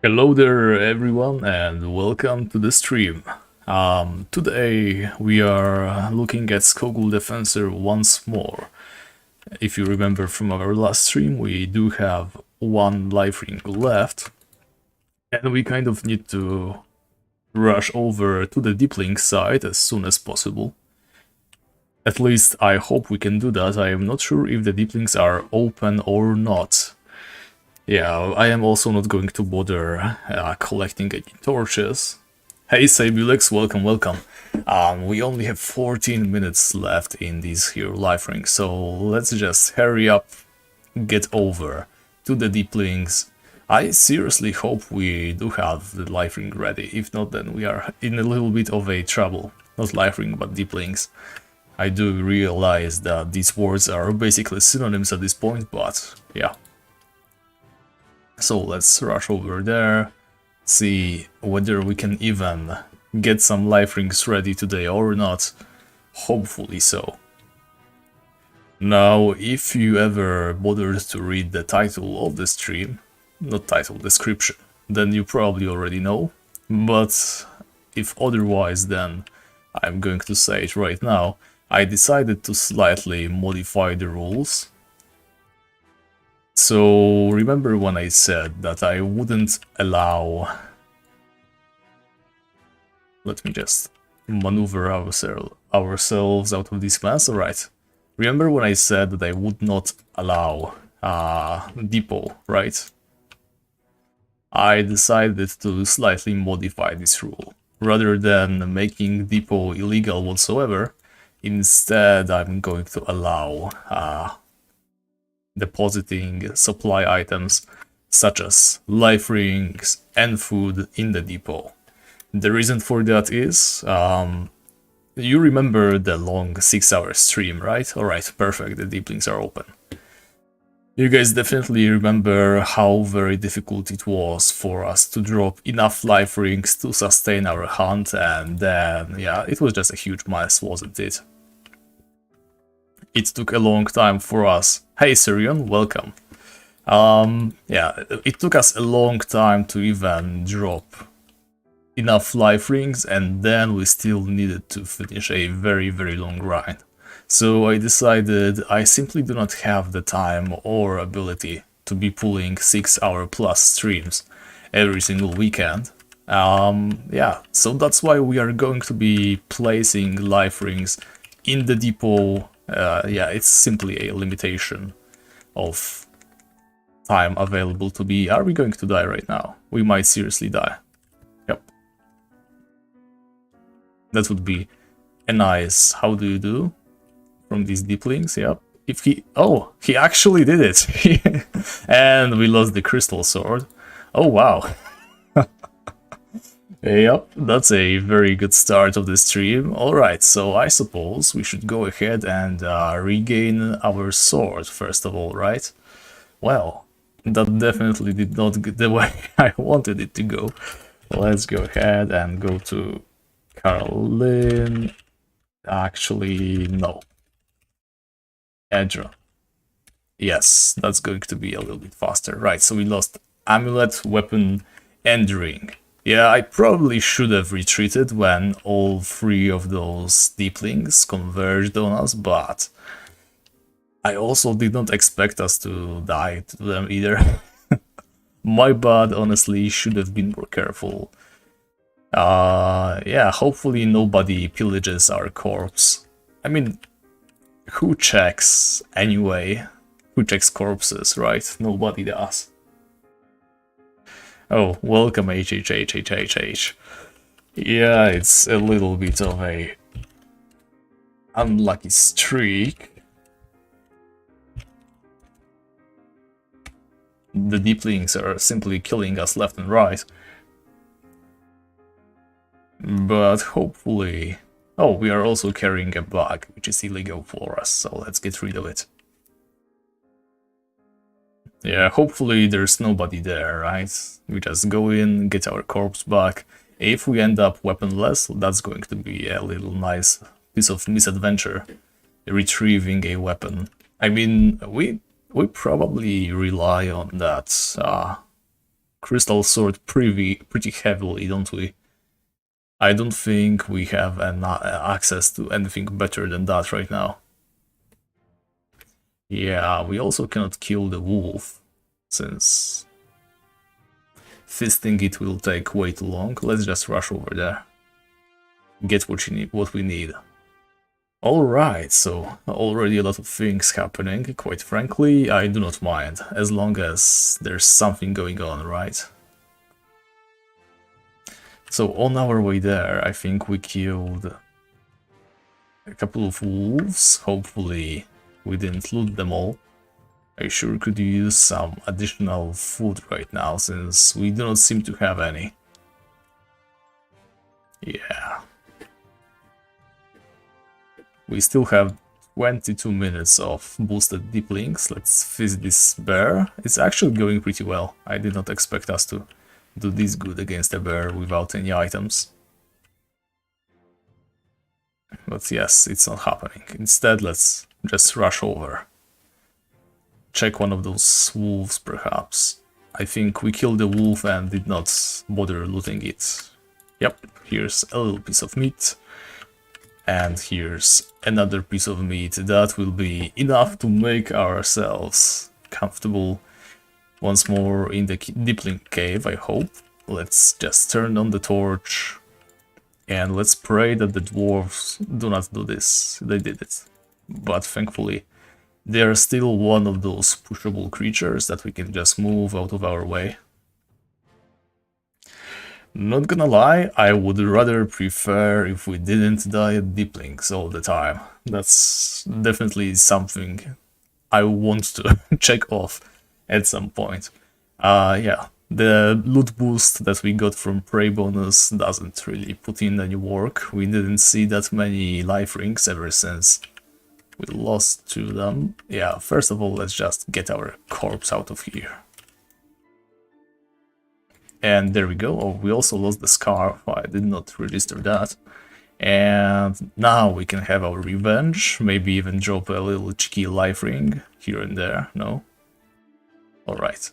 Hello there everyone and welcome to the stream. Today we are looking at Skogul Defensor once more. If you remember from our last stream, we do have one life ring left and we kind of need to rush over to the deep link side as soon as possible. At least I hope we can do that. I am not sure if the deep links are open or not. Yeah, I am also not going to bother collecting any torches. Hey Sabulex, welcome. We only have 14 minutes left in these here life rings, so let's just hurry up, get over to the deep links. I seriously hope we do have the life ring ready. If not, then we are in a little bit of a trouble. Not life ring, but deep links. I do realize that these words are basically synonyms at this point, but yeah. So let's rush over there, see whether we can even get some life rings ready today or not. Hopefully so. Now, if you ever bothered to read the title of the stream, not title, description, then you probably already know, but if otherwise, then I'm going to say it right now. I decided to slightly modify the rules. So remember when I said that I wouldn't allow... Let me just maneuver ourselves out of this mess. Alright. Remember when I said that I would not allow depo, right? I decided to slightly modify this rule. Rather than making depo illegal whatsoever, instead I'm going to allow depositing supply items such as life rings and food in the depot. The reason for that is, you remember the long 6-hour stream, right? Alright, perfect, the deep links are open. You guys definitely remember how very difficult it was for us to drop enough life rings to sustain our hunt, and then, yeah, it was just a huge mess, wasn't it? It took a long time for us. Hey Sirion, welcome. Yeah, it took us a long time to even drop enough life rings, and then we still needed to finish a very long grind. So I decided I simply do not have the time or ability to be pulling 6-hour plus streams every single weekend. Yeah, so that's why we are going to be placing life rings in the depot. Yeah, it's simply a limitation of time available to be... Are we going to die right now? We might seriously die. Yep. That would be a nice how do you do from these deep links, yep. If he... Oh, he actually did it! And we lost the crystal sword. Oh, wow. Yep, that's a very good start of the stream. Alright, so I suppose we should go ahead and regain our sword first of all, right? Well, that definitely did not go the way I wanted it to go. Let's go ahead and go to Caroline. Actually, no. Edra. Yes, that's going to be a little bit faster. Right, so we lost amulet, weapon, and ring. Yeah, I probably should have retreated when all three of those deep links converged on us, but I also did not expect us to die to them either. My bad, honestly, should have been more careful. Yeah, hopefully nobody pillages our corpse. I mean, who checks anyway? Who checks corpses, right? Nobody does. Oh, welcome HHHHHH. Yeah, it's a little bit of a unlucky streak. The deep links are simply killing us left and right. But hopefully... Oh, we are also carrying a bug, which is illegal for us, so let's get rid of it. Yeah, hopefully there's nobody there, right? We just go in, get our corpse back. If we end up weaponless, that's going to be a little nice piece of misadventure. Retrieving a weapon. I mean, we probably rely on that crystal sword pretty heavily, don't we? I don't think we have access to anything better than that right now. Yeah, we also cannot kill the wolf, since fisting it will take way too long. Let's just rush over there. Get what we need. Alright, so already a lot of things happening. Quite frankly, I do not mind, as long as there's something going on, right? So on our way there, I think we killed a couple of wolves. Hopefully we didn't loot them all. I sure could use some additional food right now, since we do not seem to have any. Yeah. We still have 22 minutes of boosted deep links. Let's visit this bear. It's actually going pretty well. I did not expect us to do this good against a bear without any items. But yes, it's not happening. Instead, let's just rush over. Check one of those wolves, perhaps. I think we killed the wolf and did not bother looting it. Yep, here's a little piece of meat. And here's another piece of meat. That will be enough to make ourselves comfortable once more in the Deeplink cave, I hope. Let's just turn on the torch. And let's pray that the dwarves do not do this. They did it. But thankfully, they are still one of those pushable creatures that we can just move out of our way. Not gonna lie, I would rather prefer if we didn't die at deep links all the time. That's definitely something I want to check off at some point. Yeah, the loot boost that we got from Prey bonus doesn't really put in any work. We didn't see that many life rings ever since we lost to them. Yeah, first of all, let's just get our corpse out of here. And there we go. Oh, we also lost the scarf. I did not register that. And now we can have our revenge. Maybe even drop a little cheeky life ring here and there. No? Alright.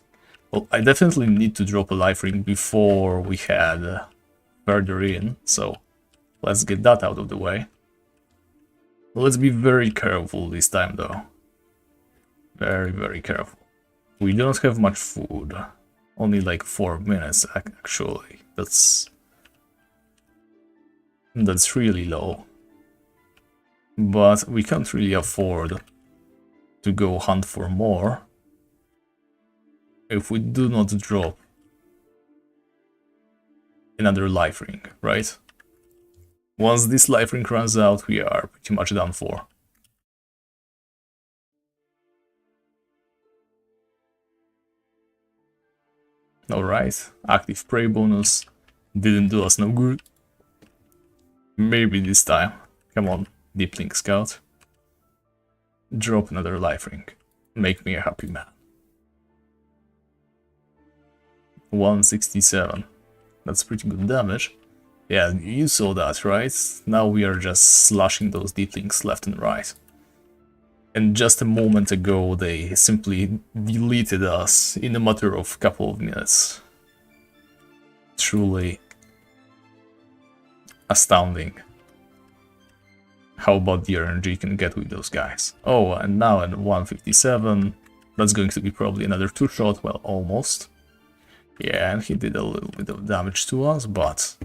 Well, I definitely need to drop a life ring before we head further in. So let's get that out of the way. Let's be very careful this time, though. Very, very careful. We do not have much food. Only like 4 minutes, actually. That's really low. But we can't really afford to go hunt for more if we do not drop another life ring, right? Once this life ring runs out, we are pretty much done for. Alright, active prey bonus didn't do us no good. Maybe this time. Come on, Deep Link Scout. Drop another life ring. Make me a happy man. 167. That's pretty good damage. Yeah, you saw that, right? Now we are just slashing those deep links left and right. And just a moment ago, they simply deleted us in a matter of a couple of minutes. Truly astounding how about the RNG can get with those guys. Oh, and now at 157, that's going to be probably another 2-shot, well, almost. Yeah, and he did a little bit of damage to us, but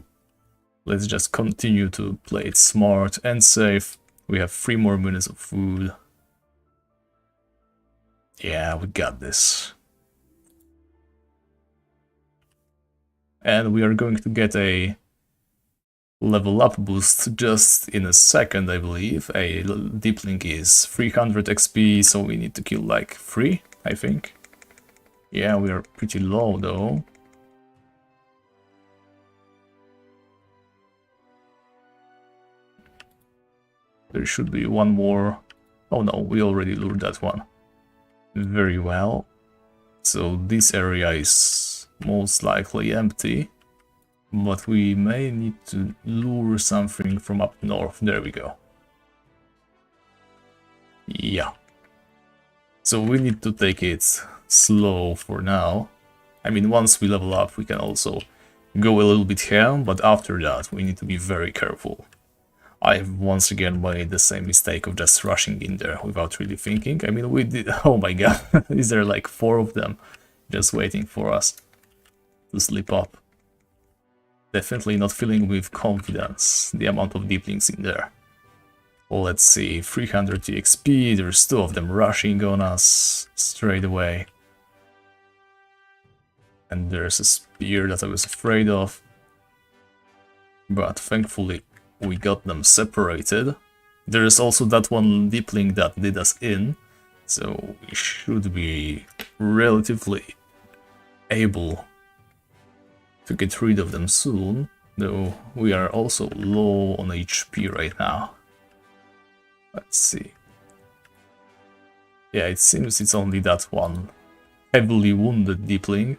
let's just continue to play it smart and safe. We have 3 more minutes of food. Yeah, we got this. And we are going to get a level up boost just in a second, I believe. A deep link is 300 XP, so we need to kill like 3, I think. Yeah, we are pretty low though. There should be one more. Oh no, we already lured that one. Very well. So this area is most likely empty. But we may need to lure something from up north. There we go. Yeah. So we need to take it slow for now. I mean, once we level up, we can also go a little bit here, but after that, we need to be very careful. I've once again made the same mistake of just rushing in there without really thinking. I mean, we did... Oh my god, is there like 4 of them just waiting for us to slip up? Definitely not filling with confidence the amount of deeplings in there. Well, let's see, 300 EXP, there's 2 of them rushing on us straight away. And there's a spear that I was afraid of. But thankfully we got them separated. There's also that one deepling that did us in, so we should be relatively able to get rid of them soon, though we are also low on HP right now. Let's see. Yeah, it seems it's only that one heavily wounded deepling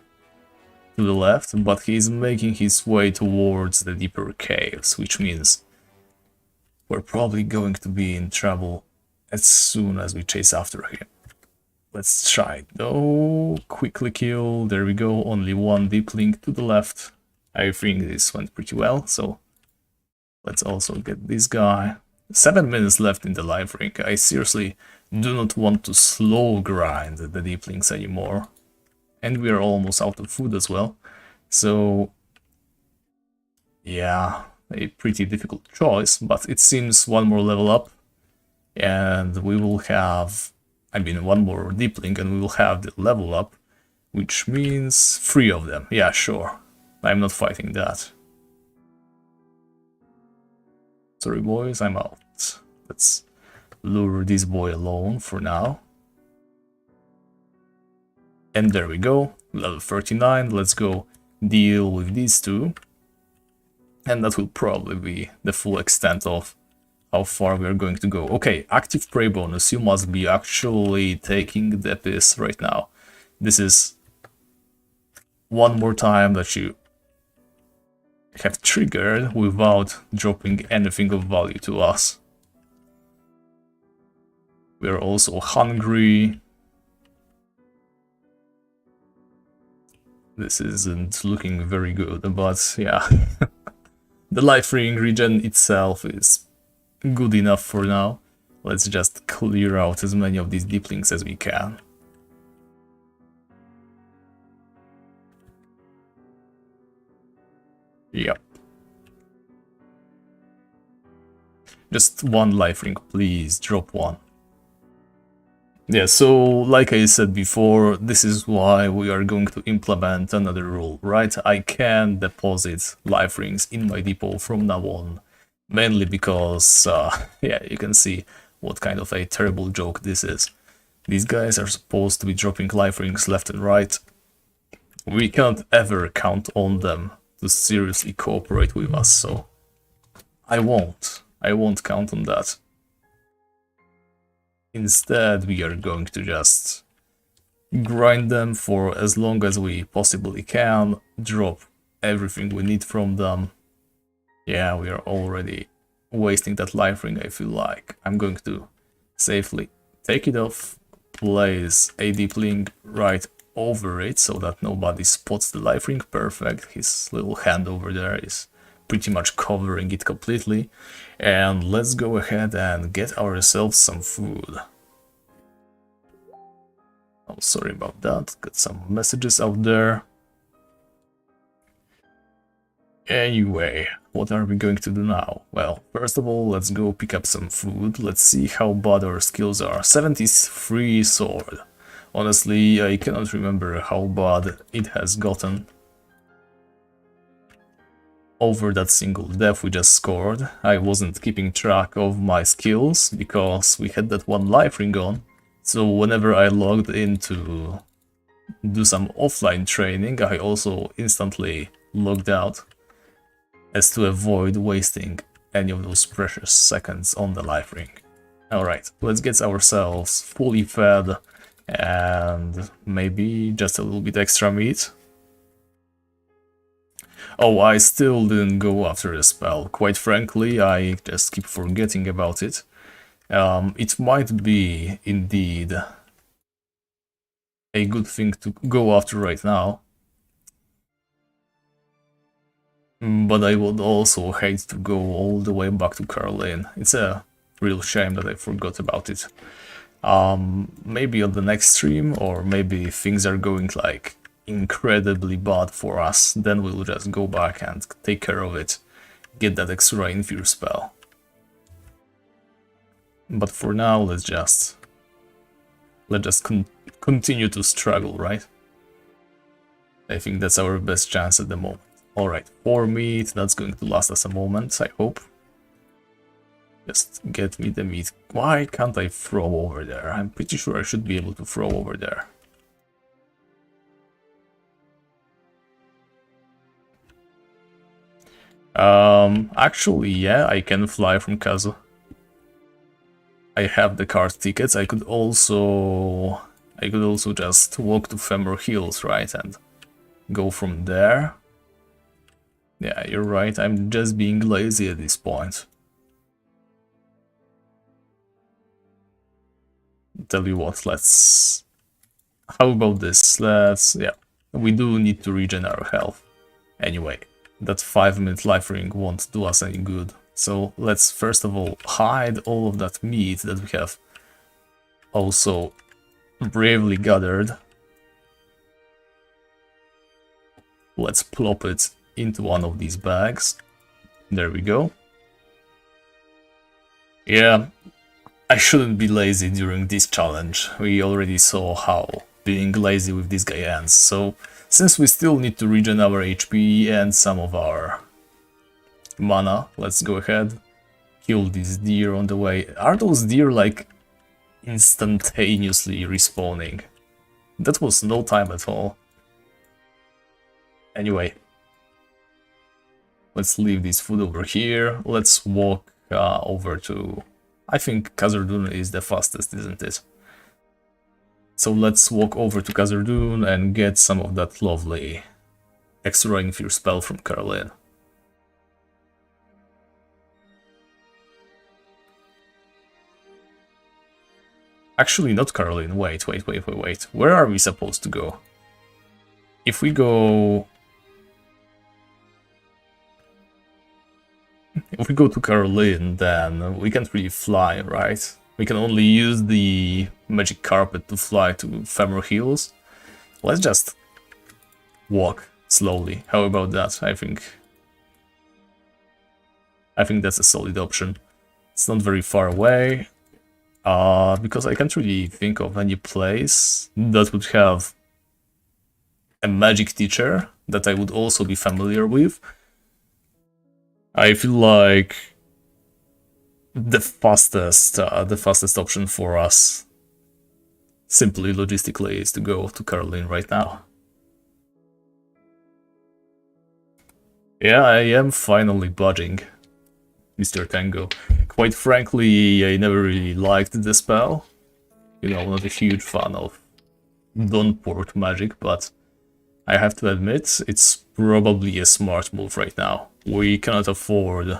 to the left, but he's making his way towards the deeper caves, which means we're probably going to be in trouble as soon as we chase after him. Let's try it though. Quickly kill. There we go. Only one deepling to the left. I think this went pretty well, so let's also get this guy. 7 minutes left in the life ring. I seriously do not want to slow grind the deeplings anymore. And we are almost out of food as well. So yeah, a pretty difficult choice, but it seems one more level up and we will have, I mean, one more deepling and we will have the level up, which means 3 of them. Yeah, sure. I'm not fighting that. Sorry boys, I'm out. Let's lure this boy alone for now. And there we go, level 39. Let's go deal with these 2. And that will probably be the full extent of how far we are going to go. Okay, active prey bonus. You must be actually taking the piss right now. This is one more time that you have triggered without dropping anything of value to us. We are also hungry. This isn't looking very good, but yeah. The life ring regen itself is good enough for now. Let's just clear out as many of these deeplings as we can. Yep. Just one life ring, please, drop one. Yeah, so like I said before, this is why we are going to implement another rule, right? I can deposit life rings in my depot from now on, mainly because, yeah, you can see what kind of a terrible joke this is. These guys are supposed to be dropping life rings left and right. We can't ever count on them to seriously cooperate with us, so I won't count on that. Instead, we are going to just grind them for as long as we possibly can, drop everything we need from them. Yeah, we are already wasting that life ring, I feel like. I'm going to safely take it off, place a deepling right over it so that nobody spots the life ring. Perfect. His little hand over there is pretty much covering it completely. And let's go ahead and get ourselves some food. Oh, sorry about that. Got some messages out there. Anyway, what are we going to do now? Well, first of all, let's go pick up some food. Let's see how bad our skills are. 73 sword. Honestly, I cannot remember how bad it has gotten over that single death we just scored. I wasn't keeping track of my skills because we had that one life ring on. So whenever I logged in to do some offline training, I also instantly logged out as to avoid wasting any of those precious seconds on the life ring. Alright, let's get ourselves fully fed and maybe just a little bit extra meat. Oh, I still didn't go after the spell. Quite frankly, I just keep forgetting about it. It might be indeed a good thing to go after right now, But I would also hate to go all the way back to Caroline. It's a real shame that I forgot about it. Maybe on the next stream, or maybe things are going like incredibly bad for us, then we'll just go back and take care of it. Get that extra infuse spell. But for now, let's just continue to struggle, right? I think that's our best chance at the moment. Alright, 4 meat, that's going to last us a moment, I hope. Just get me the meat. Why can't I throw over there? I'm pretty sure I should be able to throw over there. Actually, yeah, I can fly from Kazu. I have the card tickets. I could also just walk to Femur Hills, right, and go from there. Yeah, you're right. I'm just being lazy at this point. Tell you what, let's... How about this? Yeah, we do need to regen our health. Anyway, that 5-minute life ring won't do us any good. So let's first of all hide all of that meat that we have also bravely gathered. Let's plop it into one of these bags. There we go. Yeah, I shouldn't be lazy during this challenge. We already saw how being lazy with this guy ends. So since we still need to regen our HP and some of our mana, let's go ahead, kill this deer on the way. Are those deer like instantaneously respawning? That was no time at all. Anyway, let's leave this food over here. Let's walk over to... I think Khazard-dûm is the fastest, isn't it? So let's walk over to Khazard-dûm and get some of that lovely extra infuse spell from Caroline. Actually, not Caroline. Wait. Where are we supposed to go? If we go... If we go to Caroline, then we can't really fly, right? We can only use the magic carpet to fly to Femur Hills. Let's just walk slowly. How about that? I think that's a solid option. It's not very far away, because I can't really think of any place that would have a magic teacher that I would also be familiar with. I feel like the fastest option for us, simply logistically, is to go to Caroline right now. Yeah, I am finally budging, Mr. Tango. Quite frankly, I never really liked the spell. You know, not a huge fan of Dawnport magic, but I have to admit, it's probably a smart move right now. We cannot afford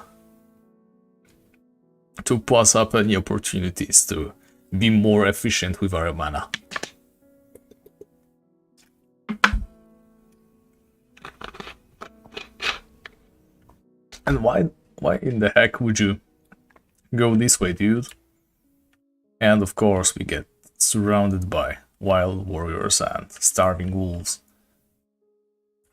to pass up any opportunities to be more efficient with our mana. And why in the heck would you go this way, dude? And of course we get surrounded by wild warriors and starving wolves.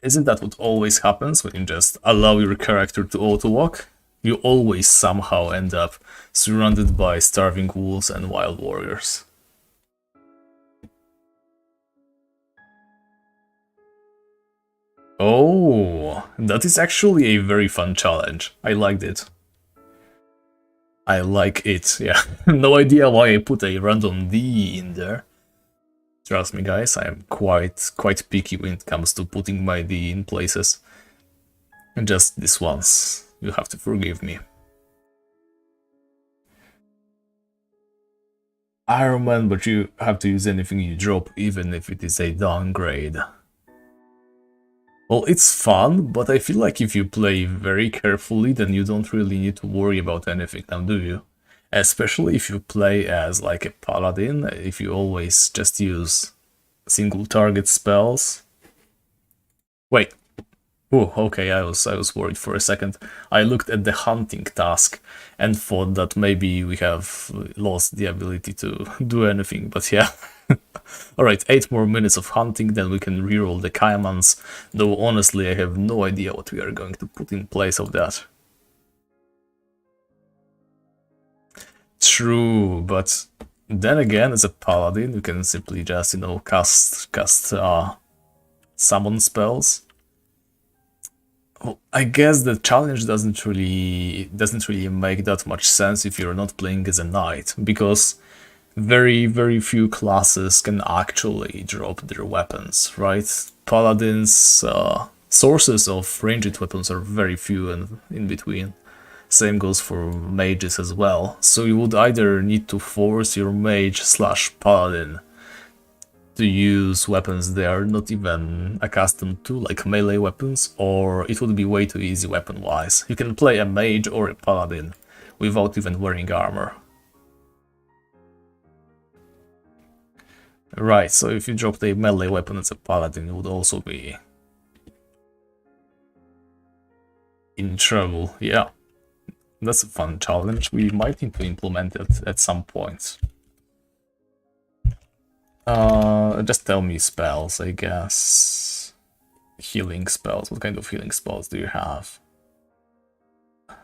Isn't that what always happens when you just allow your character to auto-walk? You always somehow end up surrounded by starving wolves and wild warriors. Oh, that is actually a very fun challenge. I liked it. I like it, yeah. No idea why I put a random D in there. Trust me, guys, I am quite picky when it comes to putting my D in places. And just this once, you have to forgive me. Iron Man, but you have to use anything you drop, even if it is a downgrade. Well, it's fun, but I feel like if you play very carefully, then you don't really need to worry about anything now, do you? Especially if you play as like a paladin, if you always just use single target spells. Wait, Oh, okay, I was worried for a second. I looked at the hunting task and thought that maybe we have lost the ability to do anything, but yeah. Alright, 8 more minutes of hunting, then we can reroll the Caimans, though honestly I have no idea what we are going to put in place of that. True, but then again, as a paladin, you can simply just, cast summon spells. Well, I guess the challenge doesn't really make that much sense if you're not playing as a knight, because very few classes can actually drop their weapons, right? Paladins, sources of ranged weapons are very few and in between. Same goes for mages as well. So you would either need to force your mage slash paladin to use weapons they are not even accustomed to, like melee weapons, or it would be way too easy weapon-wise. You can play a mage or a paladin without even wearing armor. Right, so if you dropped a melee weapon as a paladin, you would also be in trouble. Yeah, that's a fun challenge. We might need to implement it at some point. Just tell me spells, I guess. Healing spells. What kind of healing spells do you have?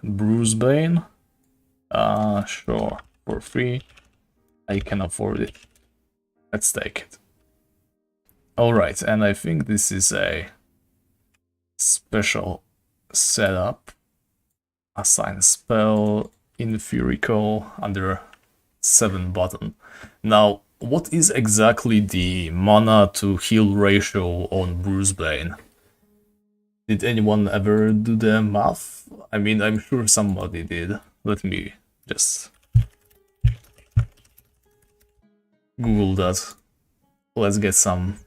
Bruisebane? Sure. For free. I can afford it. Let's take it. Alright, and I think this is a special setup. Assign spell, Infurico, under 7 button. Now, what is exactly the mana to heal ratio on Bruisebane? Did anyone ever do the math? I mean, I'm sure somebody did. Let me just Google that. Let's get some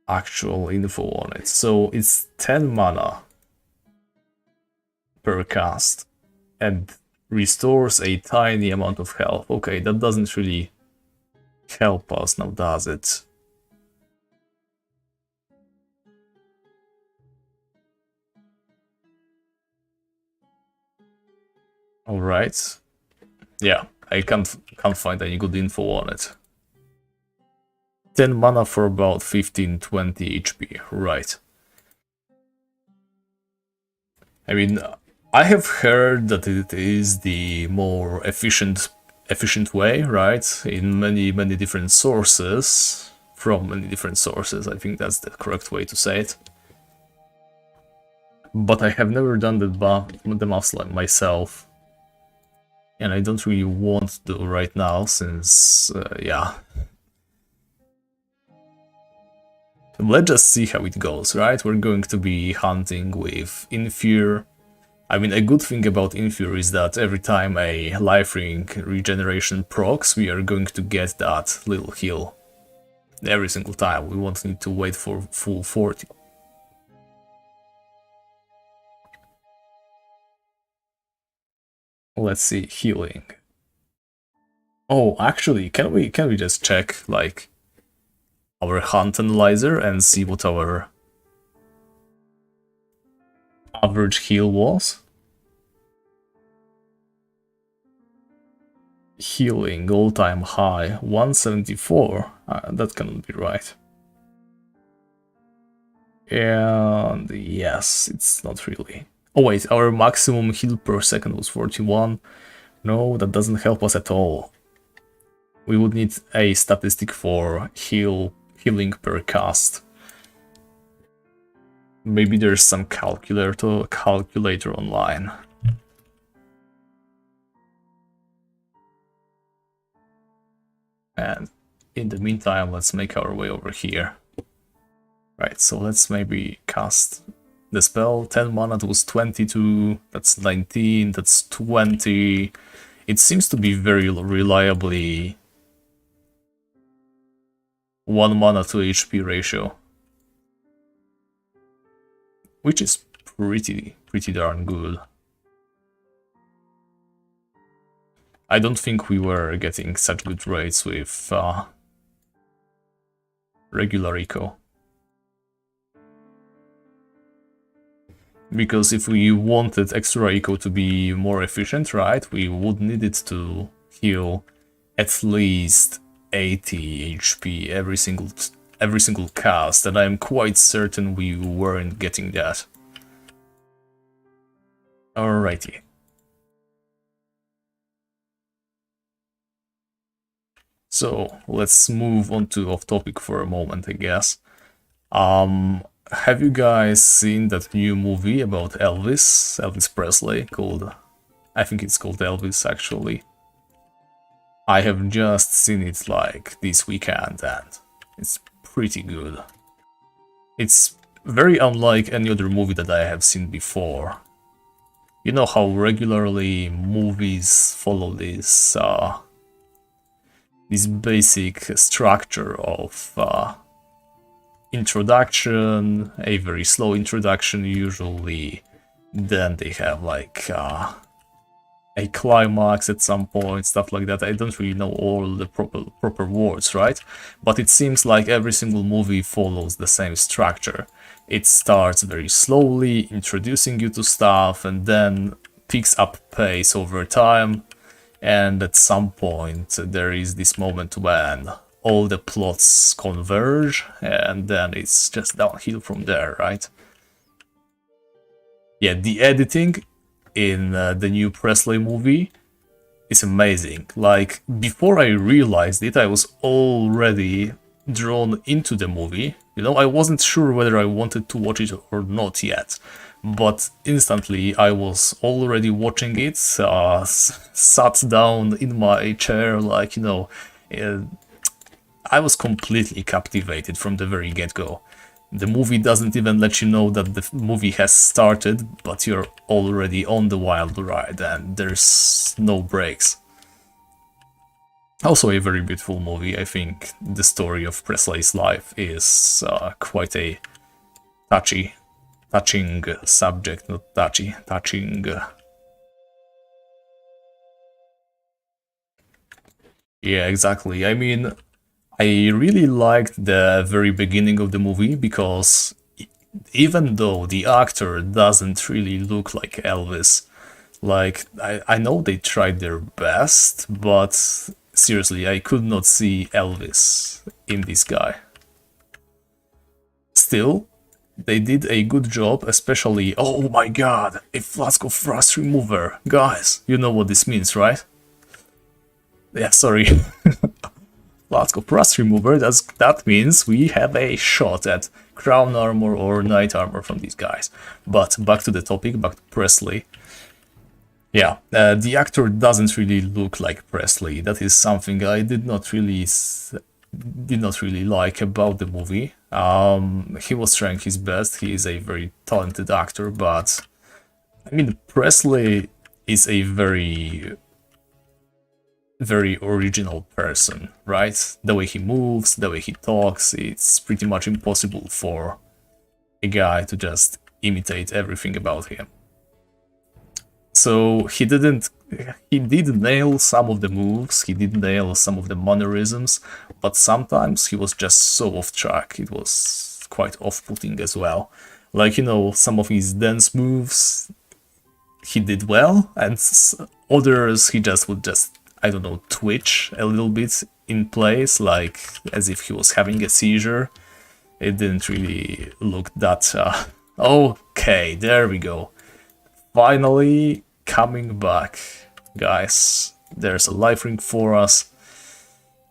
actual info on it. So it's 10 mana per cast and restores a tiny amount of health. Okay, that doesn't really help us now, does it? Alright. Yeah, I can't find any good info on it. 10 mana for about 15-20 HP, right. I mean, I have heard that it is the more efficient way, right? In many different sources, from many different sources. I think that's the correct way to say it. But I have never done the maths like myself, and I don't really want to right now, since yeah. Let's just see how it goes, right? We're going to be hunting with Infure. I mean, a good thing about Infure is that every time a life ring regeneration procs, we are going to get that little heal. Every single time, we won't need to wait for full 40. Let's see, healing. Oh, actually, can we just check, like, our hunt analyzer and see what our average heal was? Healing, all-time high, 174. That cannot be right. And yes, it's not really. Oh wait, our maximum heal per second was 41. No, that doesn't help us at all. We would need a statistic for healing per cast. Maybe there's some calculator online. And in the meantime, let's make our way over here. Right, so let's maybe cast the spell. 10 mana, that was 22, that's 19, that's 20. It seems to be very reliably 1 mana to HP ratio, which is pretty darn good. I don't think we were getting such good rates with regular eco. Because if we wanted extra eco to be more efficient, right, we would need it to heal at least 80 HP every single cast, and I'm quite certain we weren't getting that. Alrighty. So let's move on to off topic for a moment, I guess. Have you guys seen that new movie about Elvis Presley, called, I think it's called Elvis actually. I have just seen it like this weekend and it's pretty good. It's very unlike any other movie that I have seen before. You know how regularly movies follow this basic structure of introduction, a very slow introduction usually, then they have like a climax at some point, stuff like that. I don't really know all the proper words, right? But it seems like every single movie follows the same structure. It starts very slowly, introducing you to stuff, and then picks up pace over time, and at some point there is this moment when all the plots converge, and then it's just downhill from there, right? Yeah, the editing in the new Presley movie is amazing. Like, before I realized it, I was already drawn into the movie. You know, I wasn't sure whether I wanted to watch it or not yet, but instantly I was already watching it, sat down in my chair, like, you know, I was completely captivated from the very get-go. The movie doesn't even let you know that the movie has started, but you're already on the wild ride and there's no breaks. Also a very beautiful movie. I think the story of Presley's life is quite a touching subject, not touching. Yeah, exactly. I mean, I really liked the very beginning of the movie because even though the actor doesn't really look like Elvis, like, I know they tried their best, but seriously, I could not see Elvis in this guy. Still, they did a good job, especially, oh my god, a flask of rust remover. Guys, you know what this means, right? Yeah, sorry. Flask of rust remover, that means we have a shot at crown armor or knight armor from these guys. But back to the topic, back to Presley. Yeah, the actor doesn't really look like Presley. That is something I did not really like about the movie. He was trying his best. He is a very talented actor, but I mean, Presley is a very original person, right? The way he moves, the way he talks, it's pretty much impossible for a guy to just imitate everything about him. So he did nail some of the moves, he did nail some of the mannerisms, but sometimes he was just so off track, it was quite off-putting as well. Like, you know, some of his dance moves he did well, and others he would just, I don't know, twitch a little bit in place, like as if he was having a seizure. It didn't really look that... Okay, there we go. Finally coming back, guys. There's a life ring for us.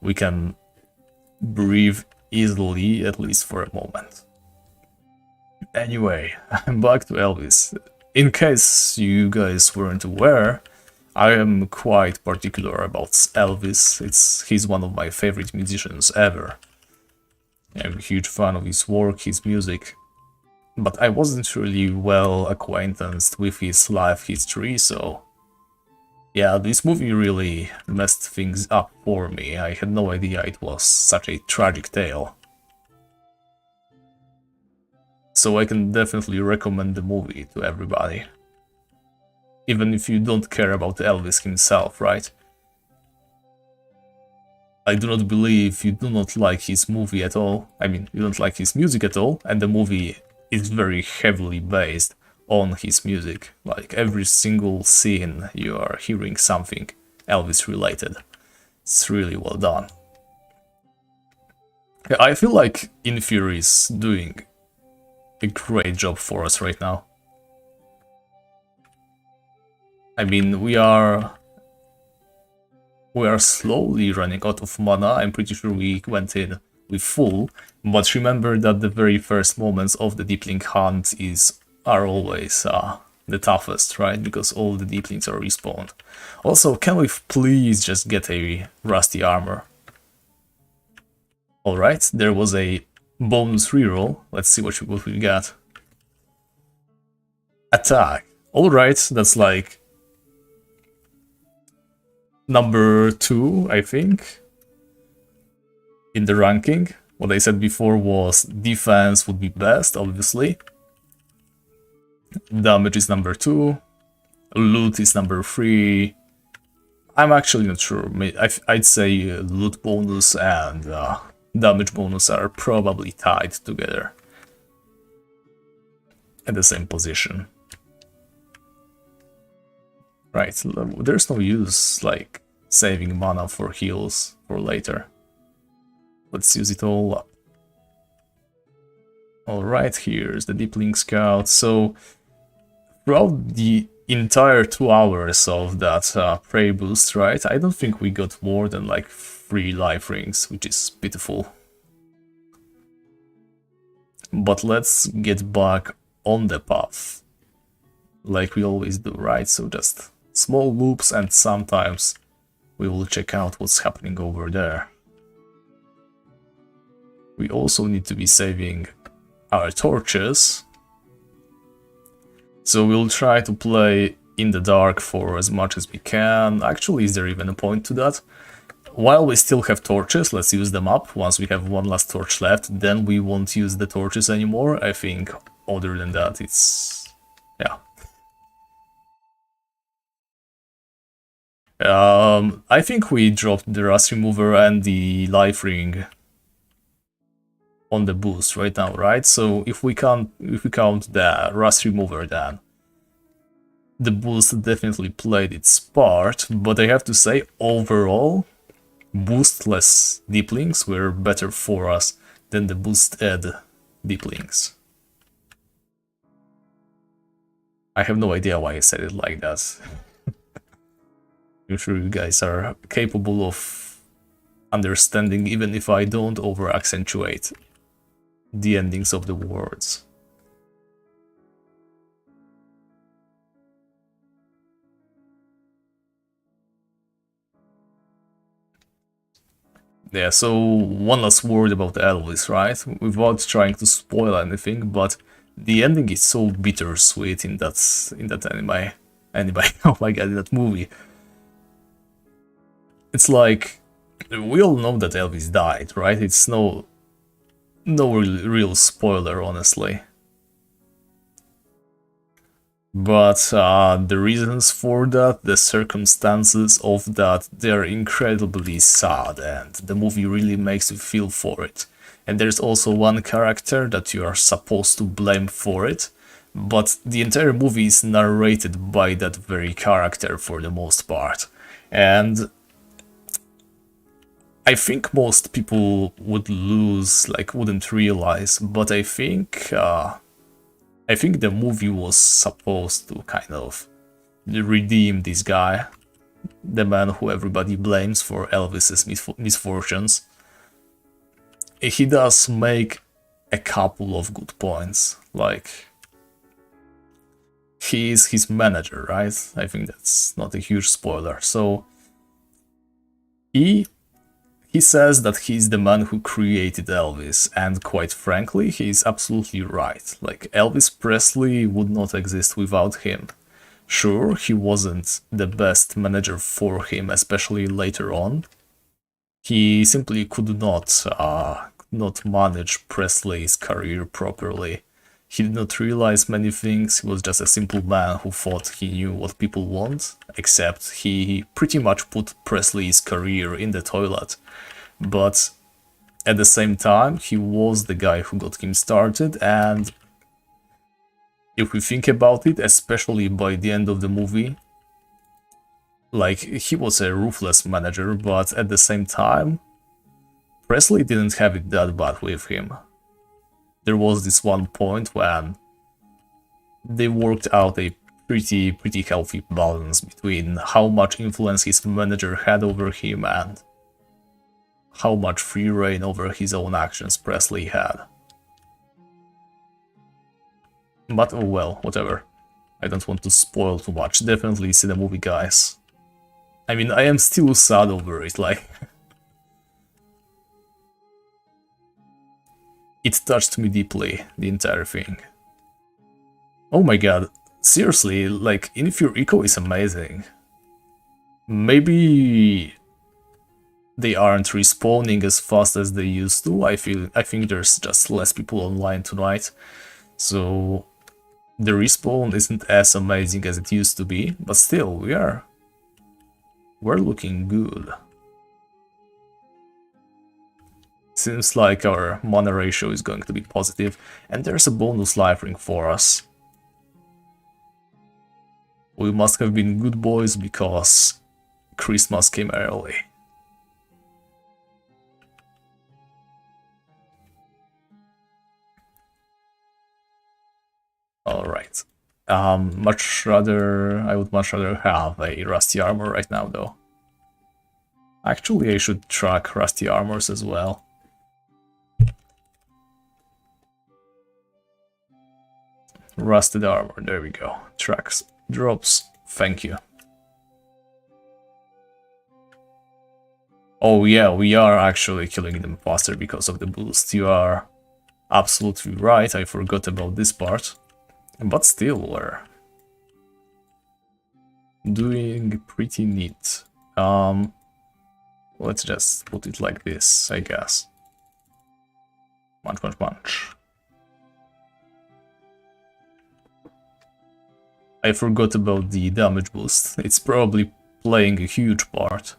We can breathe easily, at least for a moment. Anyway, I'm back to Elvis. In case you guys weren't aware, I am quite particular about Elvis. He's one of my favorite musicians ever. I'm a huge fan of his work, his music. But I wasn't really well acquainted with his life history, so yeah, this movie really messed things up for me. I had no idea it was such a tragic tale. So I can definitely recommend the movie to everybody. Even if you don't care about Elvis himself, right? I do not believe you do not like his movie at all. I mean, you don't like his music at all, and the movie is very heavily based on his music. Like every single scene you are hearing something Elvis related. It's really well done. I feel like Infuri is doing a great job for us right now. I mean, we are slowly running out of mana. I'm pretty sure we went in with full, but remember that the very first moments of the Deepling hunt are always the toughest, right? Because all the Deeplings are respawned. Also, can we please just get a rusty armor? Alright, there was a bonus reroll. Let's see what we got. Attack. Alright, that's like number 2, I think, in the ranking. What I said before was defense would be best, obviously. Damage is number 2. Loot is number 3. I'm actually not sure. I'd say loot bonus and damage bonus are probably tied together at the same position. Right, there's no use like saving mana for heals for later. Let's use it all up. Alright, here's the Deepling Scout. So throughout the entire 2 hours of that prey boost, right, I don't think we got more than like 3 life rings, which is pitiful. But let's get back on the path, like we always do, right? So just small loops, and sometimes we will check out what's happening over there. We also need to be saving our torches, so we'll try to play in the dark for as much as we can. Actually, is there even a point to that? While we still have torches, let's use them up. Once we have one last torch left, then we won't use the torches anymore. I think other than that, it's... yeah. I think we dropped the Rust Remover and the Life Ring on the boost right now, right? So if we count the Rust Remover, then the boost definitely played its part, but I have to say, overall, boostless Deeplings were better for us than the boosted Deeplings. I have no idea why I said it like that. I'm sure you guys are capable of understanding, even if I don't over-accentuate the endings of the words. Yeah, so one last word about Elvis, right? Without trying to spoil anything, but the ending is so bittersweet in that anime. Oh my god, in that movie. It's like, we all know that Elvis died, right? It's no real spoiler, honestly. But the reasons for that, the circumstances of that, they're incredibly sad, and the movie really makes you feel for it. And there's also one character that you are supposed to blame for it, but the entire movie is narrated by that very character for the most part. And I think most people would wouldn't realize, but I think the movie was supposed to kind of redeem this guy, the man who everybody blames for Elvis's misfortunes. He does make a couple of good points, like he is his manager, right? I think that's not a huge spoiler. So he says that he's the man who created Elvis, and quite frankly, he's absolutely right. Like, Elvis Presley would not exist without him. Sure, he wasn't the best manager for him, especially later on. He simply could not manage Presley's career properly. He did not realize many things. He was just a simple man who thought he knew what people want, except he pretty much put Presley's career in the toilet. But at the same time, he was the guy who got him started, and if we think about it, especially by the end of the movie, like, he was a ruthless manager, but at the same time, Presley didn't have it that bad with him. There was this one point when they worked out a pretty healthy balance between how much influence his manager had over him and how much free reign over his own actions Presley had. But oh well, whatever. I don't want to spoil too much. Definitely see the movie, guys. I mean, I am still sad over it, like... It touched me deeply, the entire thing. Oh my god, seriously, like, Infure Eco is amazing. Maybe they aren't respawning as fast as they used to. I think there's just less people online tonight, so the respawn isn't as amazing as it used to be, but still, we're looking good. Seems like our mana ratio is going to be positive, and there's a bonus life ring for us. We must have been good boys because Christmas came early. Alright. I would much rather have a rusty armor right now, though. Actually, I should track rusty armors as well. Rusted armor, there we go. Tracks, drops, thank you. Oh yeah, we are actually killing them faster because of the boost. You are absolutely right, I forgot about this part. But still, we're doing pretty neat. Let's just put it like this, I guess. Munch. I forgot about the damage boost. It's probably playing a huge part.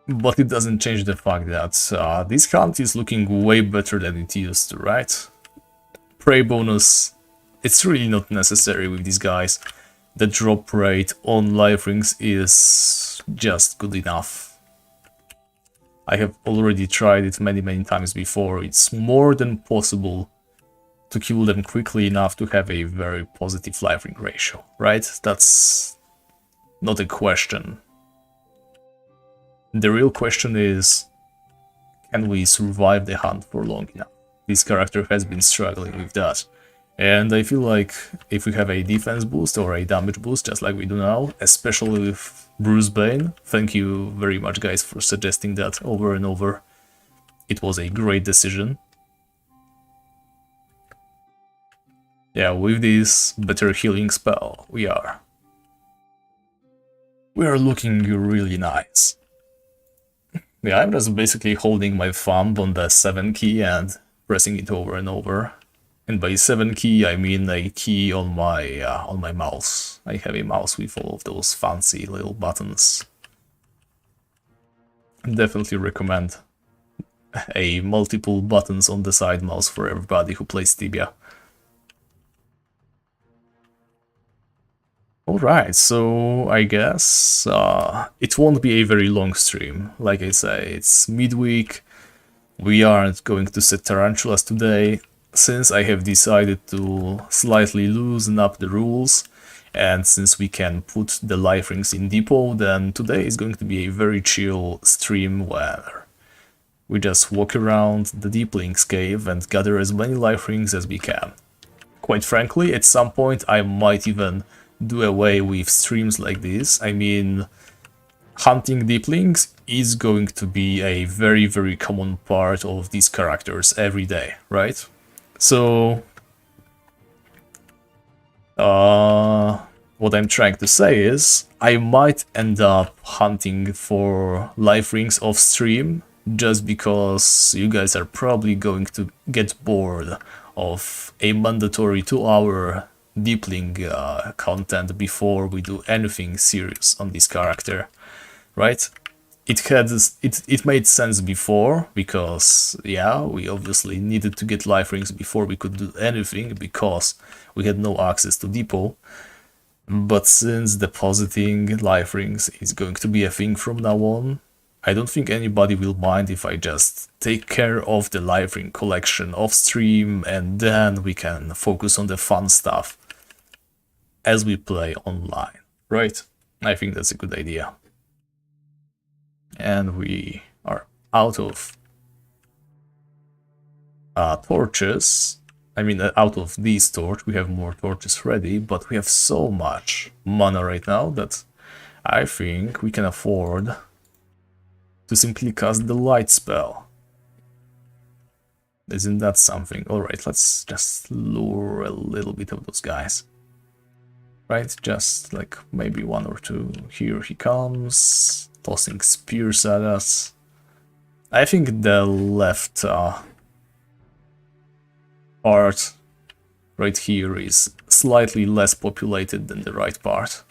But it doesn't change the fact that this hunt is looking way better than it used to, right? Prey bonus, it's really not necessary with these guys. The drop rate on life rings is just good enough. I have already tried it many times before. It's more than possible to kill them quickly enough to have a very positive life ring ratio, right? That's not a question. The real question is, can we survive the hunt for long enough? This character has been struggling with that. And I feel like if we have a defense boost or a damage boost, just like we do now, especially with Bruce Bane, thank you very much guys for suggesting that over and over. It was a great decision. Yeah, with this better healing spell, we are looking really nice. Yeah, I'm just basically holding my thumb on the 7 key and pressing it over and over. And by 7 key, I mean a key on my mouse. I have a mouse with all of those fancy little buttons. Definitely recommend a multiple buttons on the side mouse for everybody who plays Tibia. Alright, so I guess it won't be a very long stream. Like I say, it's midweek. We aren't going to set tarantulas today, since I have decided to slightly loosen up the rules, and since we can put the life rings in depo, then today is going to be a very chill stream where we just walk around the Deep Links cave and gather as many life rings as we can. Quite frankly, at some point I might even do away with streams like this. I mean, hunting Deep Links is going to be a very common part of these characters every day, right? So, what I'm trying to say is, I might end up hunting for life rings off stream, just because you guys are probably going to get bored of a mandatory 2-hour Deep Link content before we do anything serious on this character, right? it made sense before, because yeah, we obviously needed to get life rings before we could do anything, because we had no access to depot. But since depositing life rings is going to be a thing from now on, I don't think anybody will mind if I just take care of the life ring collection off stream, and then we can focus on the fun stuff as we play online, right? I think that's a good idea. And we are out of torches. I mean, out of these torches, we have more torches ready, but we have so much mana right now that I think we can afford to simply cast the light spell. Isn't that something? Alright, let's just lure a little bit of those guys. Right, just like maybe one or two. Here he comes, tossing spears at us. I think the left part right here is slightly less populated than the right part.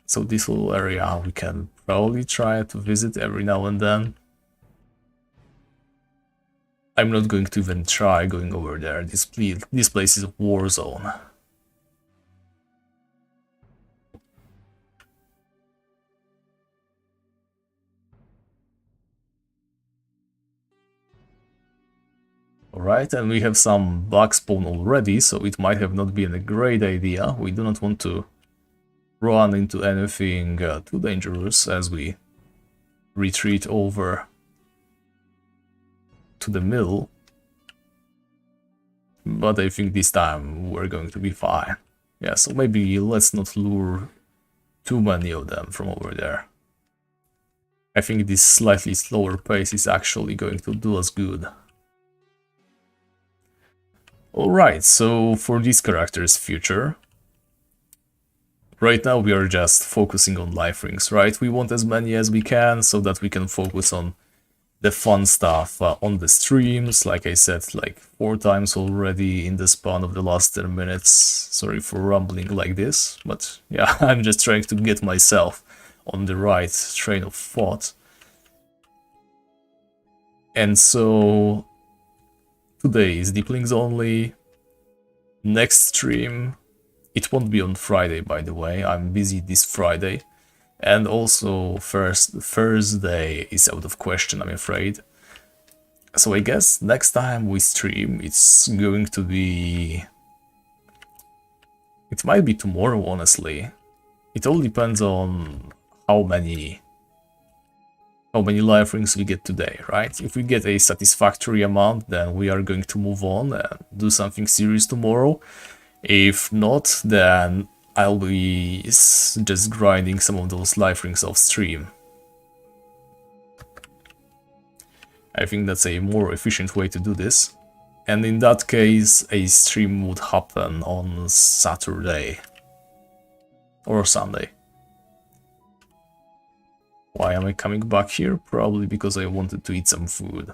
So this little area we can probably try to visit every now and then. I'm not going to even try going over there. This place is a war zone. Alright, and we have some black spawn already, so it might have not been a great idea. We do not want to run into anything too dangerous as we retreat over to the mill. But I think this time we're going to be fine. Yeah, so maybe let's not lure too many of them from over there. I think this slightly slower pace is actually going to do us good. Alright, so for this character's future, right now we are just focusing on life rings, right? We want as many as we can so that we can focus on the fun stuff on the streams. Like I said, like 4 times already in the span of the last 10 minutes. Sorry for rambling like this, but yeah, I'm just trying to get myself on the right train of thought. And so today is Deep Links only. Next stream, it won't be on Friday, by the way. I'm busy this Friday. And also Thursday is out of question, I'm afraid. So I guess next time we stream, it's going to be... It might be tomorrow, honestly. It all depends on how many life rings we get today, right? If we get a satisfactory amount, then we are going to move on and do something serious tomorrow. If not, then I'll be just grinding some of those life rings off stream. I think that's a more efficient way to do this. And in that case, a stream would happen on Saturday or Sunday. Why am I coming back here? Probably because I wanted to eat some food.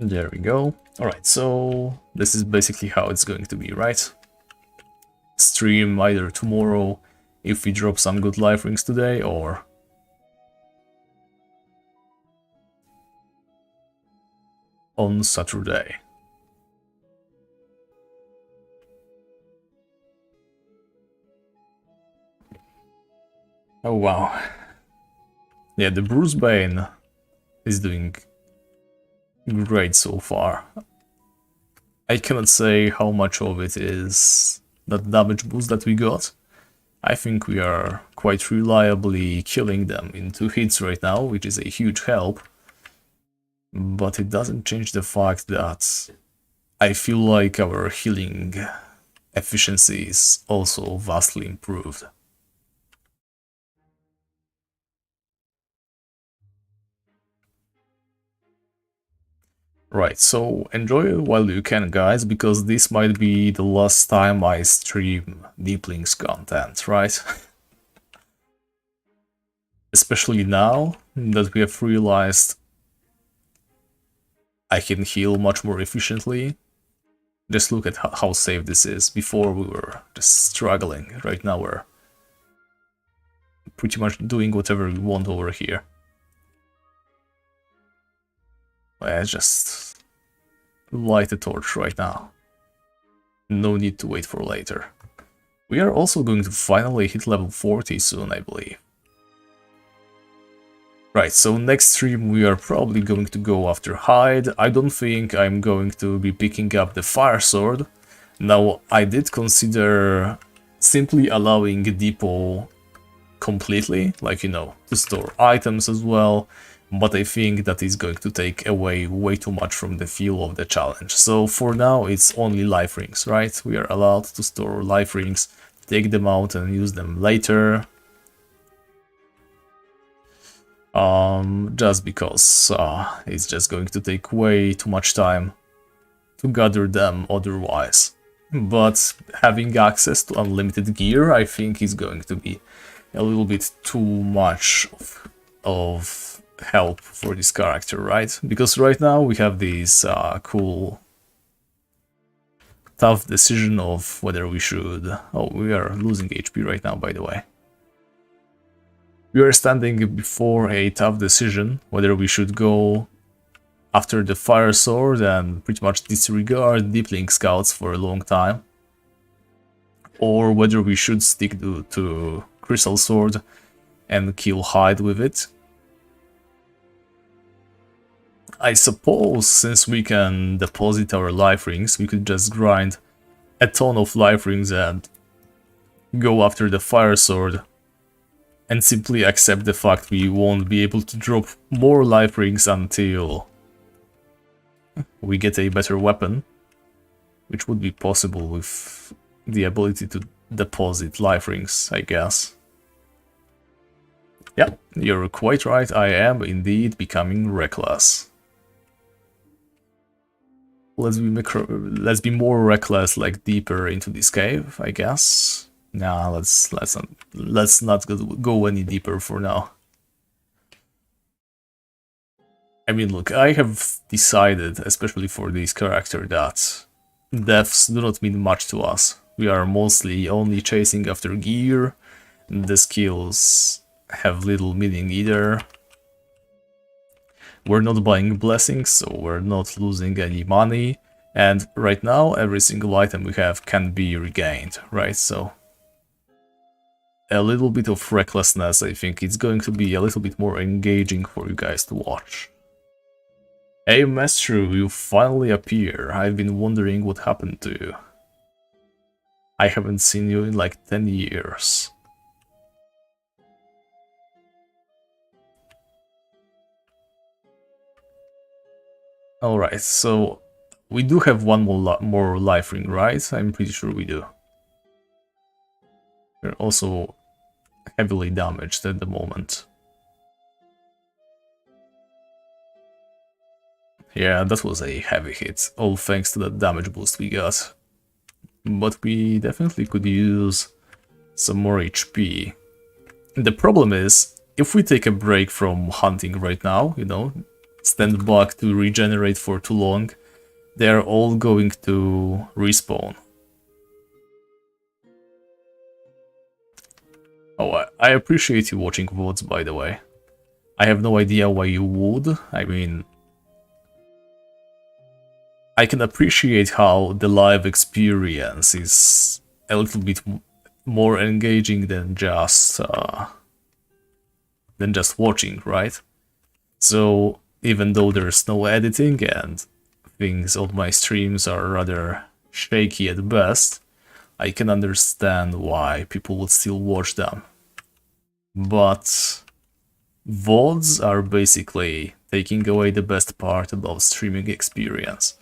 There we go. Alright, so this is basically how it's going to be, right? Stream either tomorrow if we drop some good life rings today, or on Saturday. Oh wow. Yeah, the Bruce Bane is doing great so far. I cannot say how much of it is that damage boost that we got. I think we are quite reliably killing them in 2 hits right now, which is a huge help. But it doesn't change the fact that I feel like our healing efficiency is also vastly improved. Right, so enjoy it while you can, guys, because this might be the last time I stream Deep Links content, right? Especially now that we have realized I can heal much more efficiently. Just look at how safe this is. Before we were just struggling. Right now we're pretty much doing whatever we want over here. Let's just light a torch right now. No need to wait for later. We are also going to finally hit level 40 soon, I believe. Right, so next stream we are probably going to go after Hide. I don't think I'm going to be picking up the Fire Sword. Now, I did consider simply allowing Depot completely, like, you know, to store items as well, but I think that is going to take away way too much from the feel of the challenge. So for now, it's only life rings, right? We are allowed to store life rings, take them out and use them later. Just because it's just going to take way too much time to gather them otherwise. But having access to unlimited gear, I think is going to be a little bit too much of help for this character, right? Because right now we have this cool tough decision of whether we should... Oh, we are losing HP right now, by the way. We are standing before a tough decision whether we should go after the Fire Sword and pretty much disregard Deepling Scouts for a long time, or whether we should stick to Crystal Sword and kill Hide with it. I suppose since we can deposit our life rings, we could just grind a ton of life rings and go after the Fire Sword and simply accept the fact we won't be able to drop more life rings until we get a better weapon, which would be possible with the ability to deposit life rings, I guess. Yeah, you're quite right, I am indeed becoming reckless. Let's be more reckless, like deeper into this cave, I guess. Nah, let's not go any deeper for now. I mean, look, I have decided, especially for this character, that deaths do not mean much to us. We are mostly only chasing after gear. The skills have little meaning either. We're not buying blessings, so we're not losing any money. And right now, every single item we have can be regained, right? So a little bit of recklessness, I think it's going to be a little bit more engaging for you guys to watch. Hey Maestro, you finally appear. I've been wondering what happened to you. I haven't seen you in like 10 years. Alright, so we do have one more life ring, right? I'm pretty sure we do. We're also heavily damaged at the moment. Yeah, that was a heavy hit, all thanks to the damage boost we got. But we definitely could use some more HP. The problem is, if we take a break from hunting right now, you know, stand back to regenerate for too long, they're all going to respawn. Oh, I appreciate you watching VODs, by the way. I have no idea why you would. I mean, I can appreciate how the live experience is a little bit more engaging than just watching, right? So even though there's no editing and things on my streams are rather shaky at best, I can understand why people would still watch them. But VODs are basically taking away the best part about streaming experience.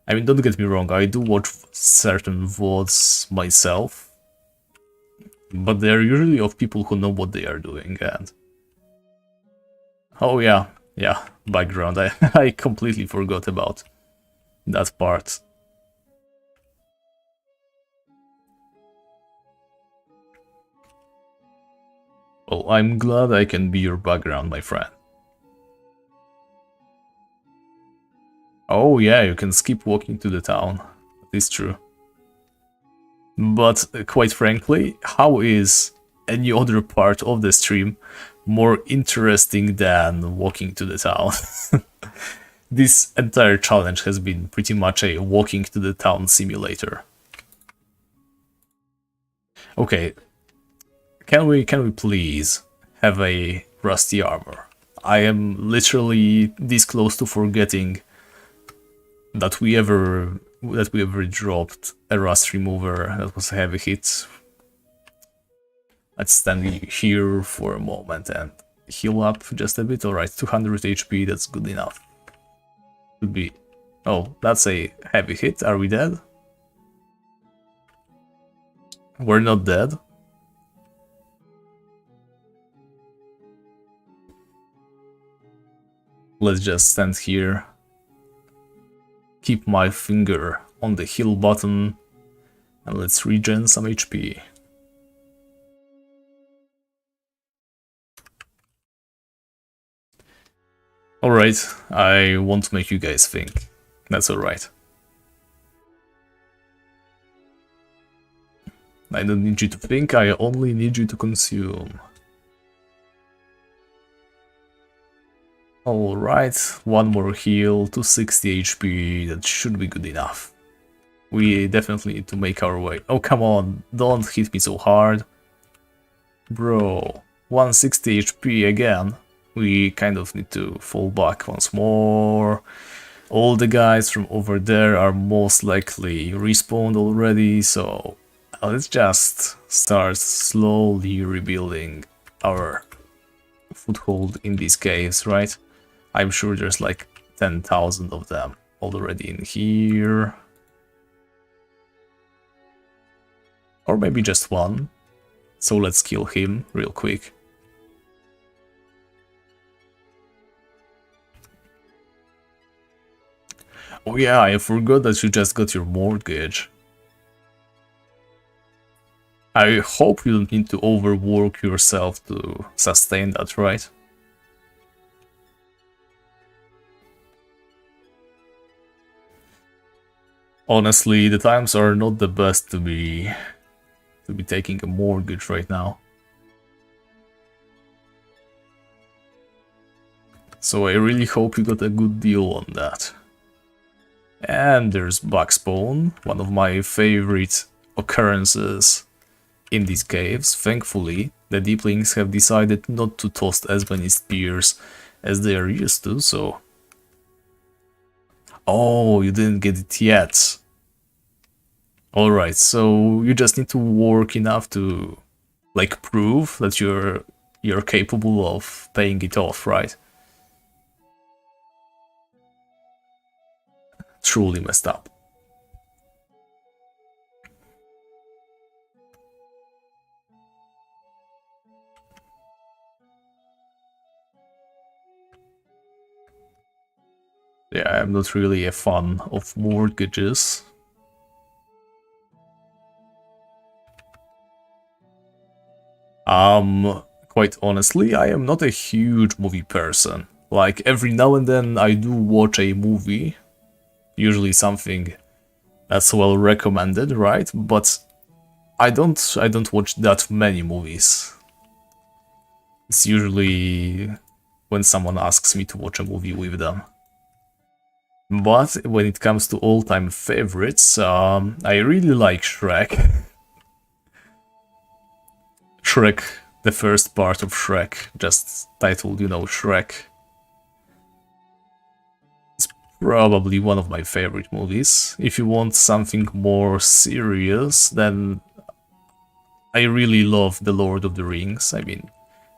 I mean, don't get me wrong, I do watch certain VODs myself, but they're usually of people who know what they are doing, and... Oh yeah, background, I completely forgot about that part. Well, I'm glad I can be your background, my friend. Oh yeah, you can skip walking to the town. That is true. But quite frankly, how is any other part of the stream more interesting than walking to the town. This entire challenge has been pretty much a walking to the town simulator. Okay, can we please have a rusty armor? I am literally this close to forgetting that we ever dropped a rust remover that was a heavy hit. Let's stand here for a moment and heal up just a bit. Alright, 200 HP, that's good enough. Could be... Oh, that's a heavy hit. Are we dead? We're not dead. Let's just stand here. Keep my finger on the heal button. And let's regen some HP. Alright, I won't make you guys think. That's alright. I don't need you to think, I only need you to consume. Alright, one more heal, 260 HP, that should be good enough. We definitely need to make our way. Oh, come on, don't hit me so hard. Bro, 160 HP again. We kind of need to fall back once more. All the guys from over there are most likely respawned already, so let's just start slowly rebuilding our foothold in these caves, right? I'm sure there's like 10,000 of them already in here. Or maybe just one. So let's kill him real quick. Oh yeah, I forgot that you just got your mortgage. I hope you don't need to overwork yourself to sustain that, right? Honestly, the times are not the best to be taking a mortgage right now. So I really hope you got a good deal on that. And there's Bugspawn, one of my favorite occurrences in these caves. Thankfully, the Deeplings have decided not to toss as many spears as they are used to, so... Oh, you didn't get it yet. Alright, so you just need to work enough to, like, prove that you're capable of paying it off, right? Truly messed up. Yeah, I'm not really a fan of mortgages. Quite honestly, I am not a huge movie person. Like, every now and then I do watch a movie, usually something that's well recommended, right? But I don't watch that many movies. It's usually when someone asks me to watch a movie with them. But when it comes to all-time favorites, I really like Shrek. Shrek, the first part of Shrek, just titled, you know, Shrek. It's probably one of my favorite movies. If you want something more serious, then I really love The Lord of the Rings. I mean,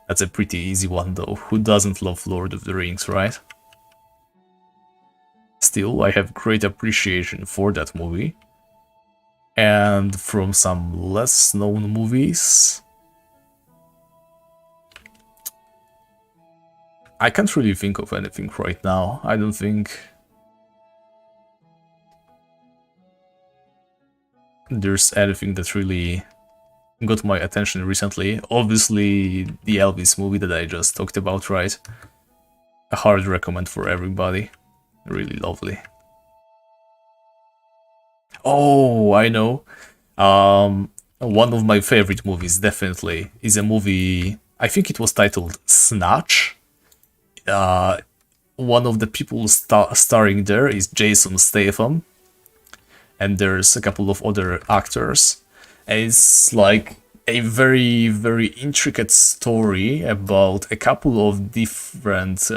that's a pretty easy one though. Who doesn't love Lord of the Rings, right? Still, I have great appreciation for that movie. And from some less known movies, I can't really think of anything right now. I don't think there's anything that really got my attention recently. Obviously, the Elvis movie that I just talked about, right? A hard recommend for everybody. Really lovely. Oh, I know. One of my favorite movies, definitely, is a movie. I think it was titled Snatch. Uh, One of the people starring there is Jason Statham, and there's a couple of other actors. And it's like a very, very intricate story about a couple of different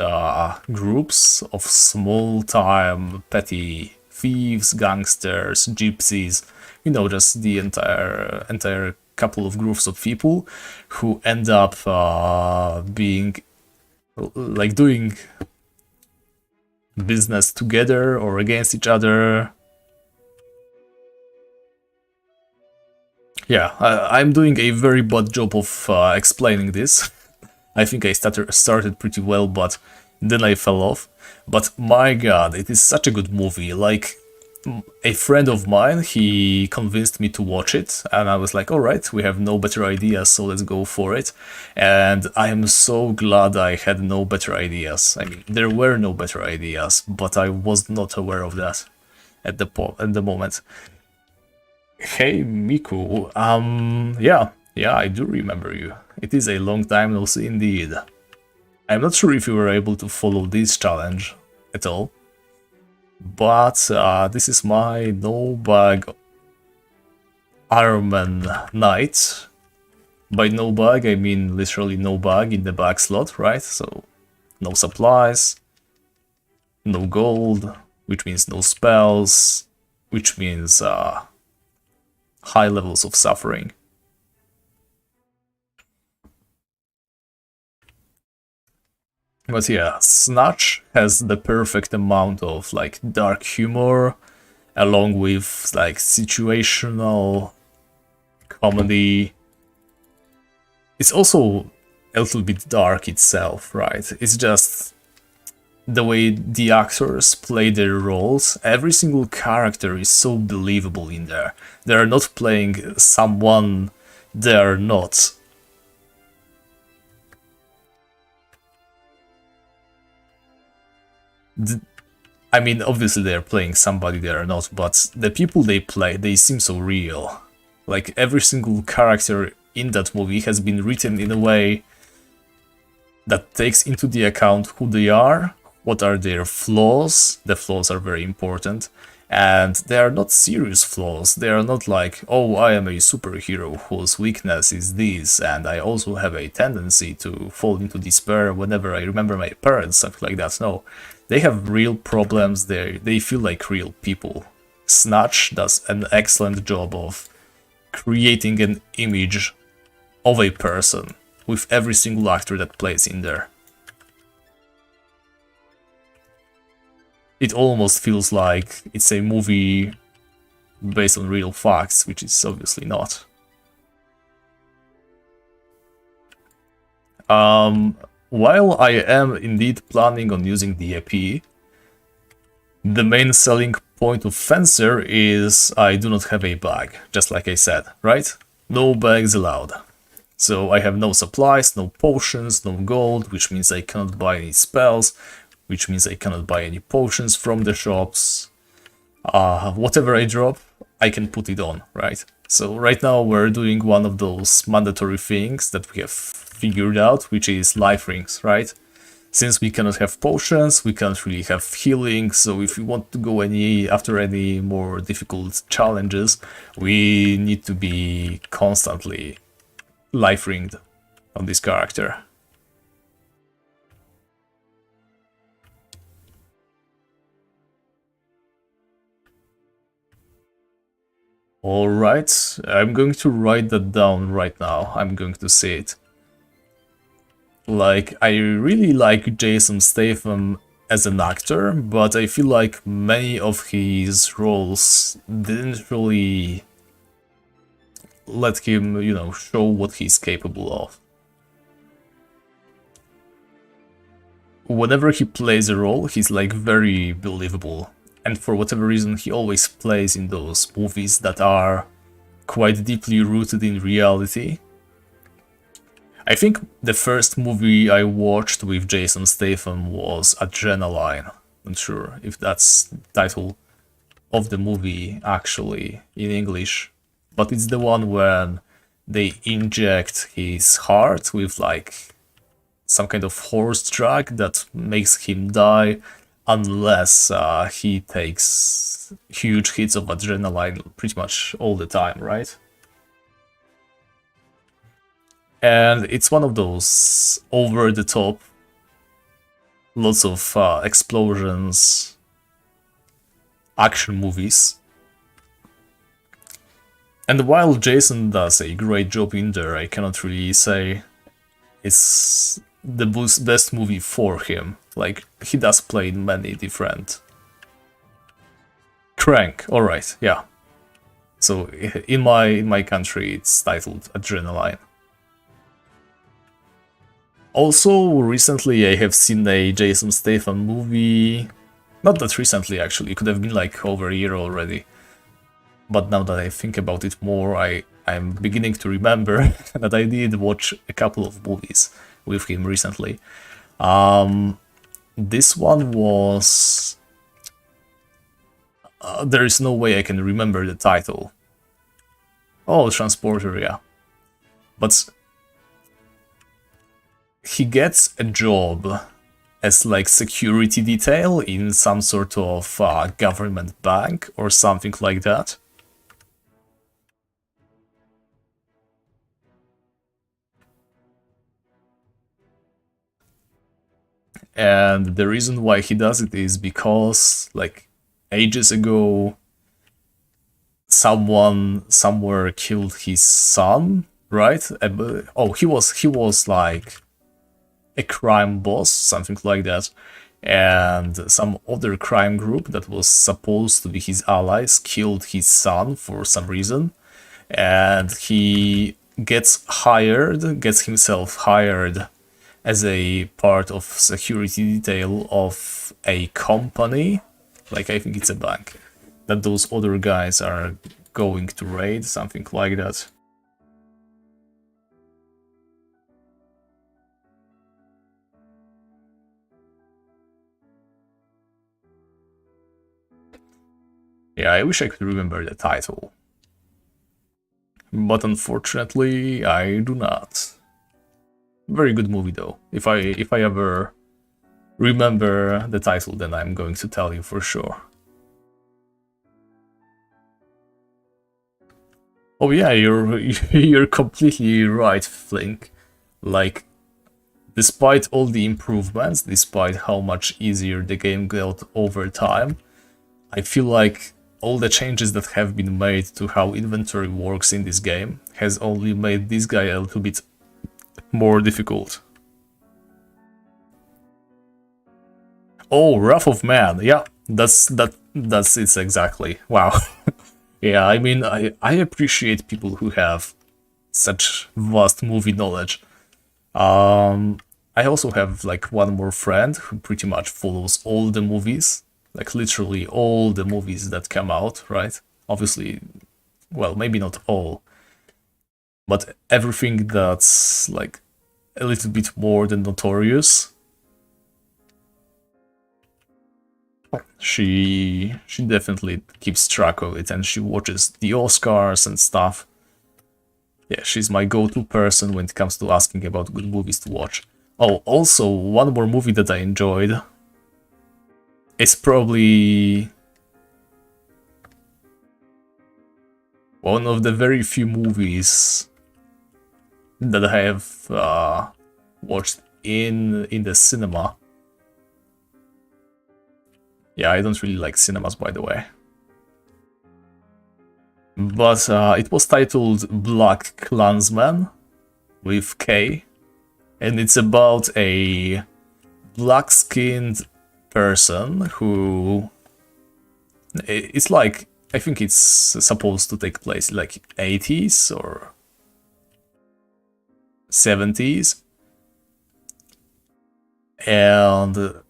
groups of small-time petty thieves, gangsters, gypsies, just the entire couple of groups of people who end up being like doing business together or against each other. Yeah, I'm doing a very bad job of explaining this. I think I started pretty well, but then I fell off. But my god, it is such a good movie. Like, a friend of mine, he convinced me to watch it, and I was like, alright, we have no better ideas, so let's go for it. And I am so glad I had no better ideas. I mean, there were no better ideas, but I was not aware of that at the moment. Hey Miku, yeah, I do remember you. It is a long time no see indeed. I'm not sure if you were able to follow this challenge at all, but this is my no bag Ironman night. By no bag, I mean literally no bag in the bag slot, right? So no supplies, no gold, which means no spells, which means high levels of suffering. But yeah, Snatch has the perfect amount of like dark humor, along with like situational comedy. It's also a little bit dark itself, right? It's just the way the actors play their roles. Every single character is so believable in there. They're not playing someone they're not. I mean, obviously they're playing somebody they are not, but the people they play, they seem so real. Like, every single character in that movie has been written in a way that takes into the account who they are, what are their flaws. The flaws are very important, and they are not serious flaws. They are not like, oh, I am a superhero whose weakness is this, and I also have a tendency to fall into despair whenever I remember my parents, something like that. No, they have real problems. They feel like real people. Snatch does an excellent job of creating an image of a person with every single actor that plays in there. It almost feels like it's a movie based on real facts, which is obviously not. While I am indeed planning on using the EP, the main selling point of Fencer is I do not have a bag, just like I said, right? No bags allowed. So I have no supplies, no potions, no gold, which means I cannot buy any spells, which means I cannot buy any potions from the shops. Whatever I drop, I can put it on, right? So right now we're doing one of those mandatory things that we have figured out, which is life rings, right? Since we cannot have potions, we can't really have healing, so if we want to go after any more difficult challenges, we need to be constantly life ringed on this character. Alright, I'm going to write that down right now. I'm going to say it. Like, I really like Jason Statham as an actor, but I feel like many of his roles didn't really let him, show what he's capable of. Whenever he plays a role, he's like very believable. And for whatever reason, he always plays in those movies that are quite deeply rooted in reality. I think the first movie I watched with Jason Statham was Adrenaline. I'm not sure if that's the title of the movie actually in English. but it's the one when they inject his heart with like some kind of horse drug that makes him die unless he takes huge hits of adrenaline pretty much all the time, right? And it's one of those over the top, lots of explosions, action movies. And while Jason does a great job in there, I cannot really say it's the best movie for him. Like, he does play in many different... Crank, alright, yeah. So, in my country, it's titled Adrenaline. Also, recently I have seen a Jason Statham movie. Not that recently, actually. It could have been like over a year already. But now that I think about it more, I'm beginning to remember that I did watch a couple of movies with him recently. This one was... there is no way I can remember the title. Oh, Transporter, yeah. But he gets a job as like security detail in some sort of government bank or something like that. And the reason why he does it is because, like, ages ago, someone somewhere killed his son, right? Oh, he was like a crime boss, something like that. And some other crime group that was supposed to be his allies killed his son for some reason. And he gets himself hired as a part of security detail of a company, like I think it's a bank, that those other guys are going to raid, something like that. Yeah, I wish I could remember the title. But unfortunately, I do not. Very good movie though. If I ever remember the title, then I'm going to tell you for sure. Oh yeah, you're completely right, Flink. Like, despite all the improvements, despite how much easier the game got over time, I feel like all the changes that have been made to how inventory works in this game has only made this guy a little bit more difficult. Oh, Wrath of Man, yeah, that's it exactly. Wow. Yeah, I mean, I appreciate people who have such vast movie knowledge. I also have like one more friend who pretty much follows all the movies, like literally all the movies that come out, right? Obviously, well, maybe not all, but everything that's like a little bit more than notorious. She definitely keeps track of it, and she watches the Oscars and stuff. Yeah, she's my go-to person when it comes to asking about good movies to watch. Oh, also, one more movie that I enjoyed. It's probably one of the very few movies that I have watched in the cinema. Yeah, I don't really like cinemas, by the way. But it was titled Black Klansman with K, and it's about a black-skinned person who... It's like, I think it's supposed to take place like 80s or 70s. And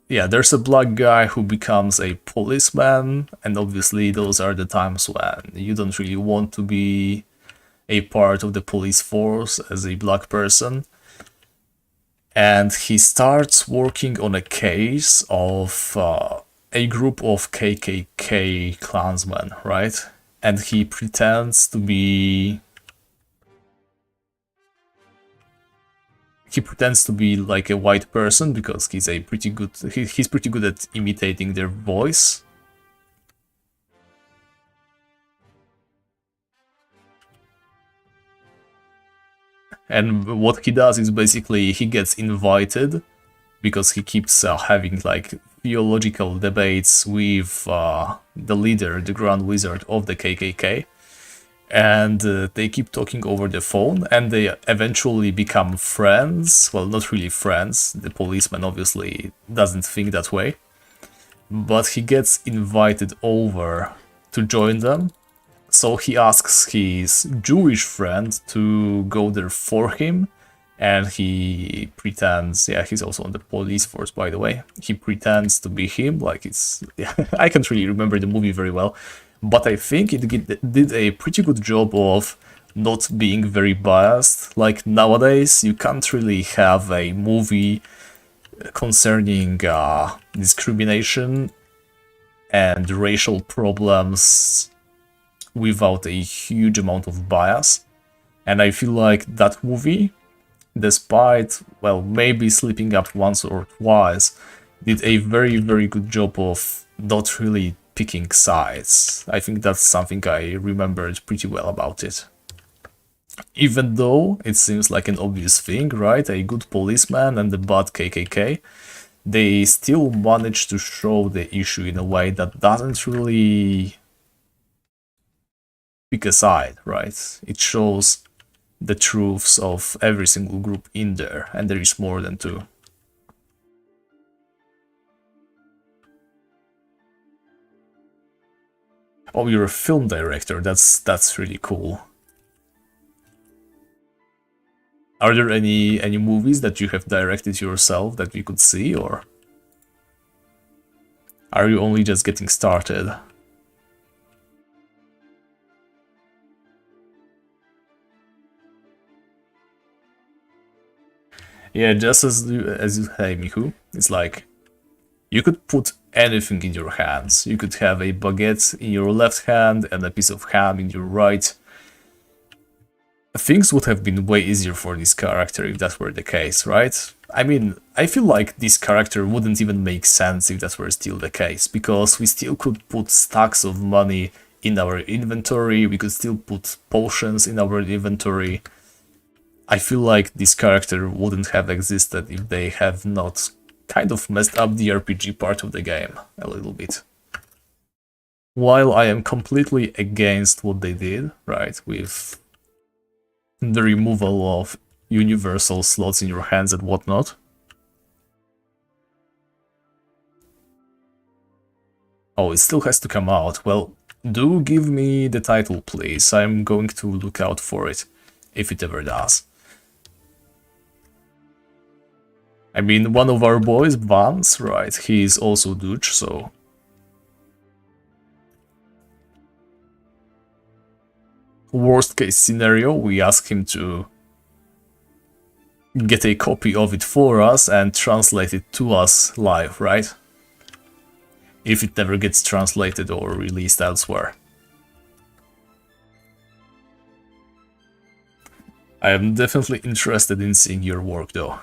yeah, there's a black guy who becomes a policeman, and obviously those are the times when you don't really want to be a part of the police force as a black person. And he starts working on a case of a group of KKK Klansmen, right? and he pretends to be like a white person because he's he's pretty good at imitating their voice. And what he does is basically he gets invited because he keeps having like theological debates with the leader, the Grand Wizard of the KKK. And they keep talking over the phone, and they eventually become friends. Well, not really friends. The policeman obviously doesn't think that way. But he gets invited over to join them. So he asks his Jewish friend to go there for him. And he pretends, yeah, he's also on the police force, by the way. He pretends to be him, like it's... I can't really remember the movie very well. But I think it did a pretty good job of not being very biased. Like nowadays, you can't really have a movie concerning discrimination and racial problems without a huge amount of bias. And I feel like that movie, despite, well, maybe slipping up once or twice, did a very, very good job of not really picking sides. I think that's something I remembered pretty well about it. Even though it seems like an obvious thing, right? A good policeman and a bad KKK, they still manage to show the issue in a way that doesn't really pick a side, right? It shows the truths of every single group in there, and there is more than two. Oh, you're a film director. That's really cool. Are there any movies that you have directed yourself that we could see, or are you only just getting started? Yeah, just as you say, Miku, it's like you could put anything in your hands. You could have a baguette in your left hand and a piece of ham in your right. Things would have been way easier for this character if that were the case, right? I mean, I feel like this character wouldn't even make sense if that were still the case, because we still could put stacks of money in our inventory, we could still put potions in our inventory. I feel like this character wouldn't have existed if they have not kind of messed up the RPG part of the game a little bit. While I am completely against what they did, right, with the removal of universal slots in your hands and whatnot. Oh, it still has to come out. Well, do give me the title, please. I'm going to look out for it, if it ever does. I mean, one of our boys, Vance, right, he's also Dutch, so... Worst case scenario, we ask him to get a copy of it for us and translate it to us live, right? If it never gets translated or released elsewhere. I am definitely interested in seeing your work, though.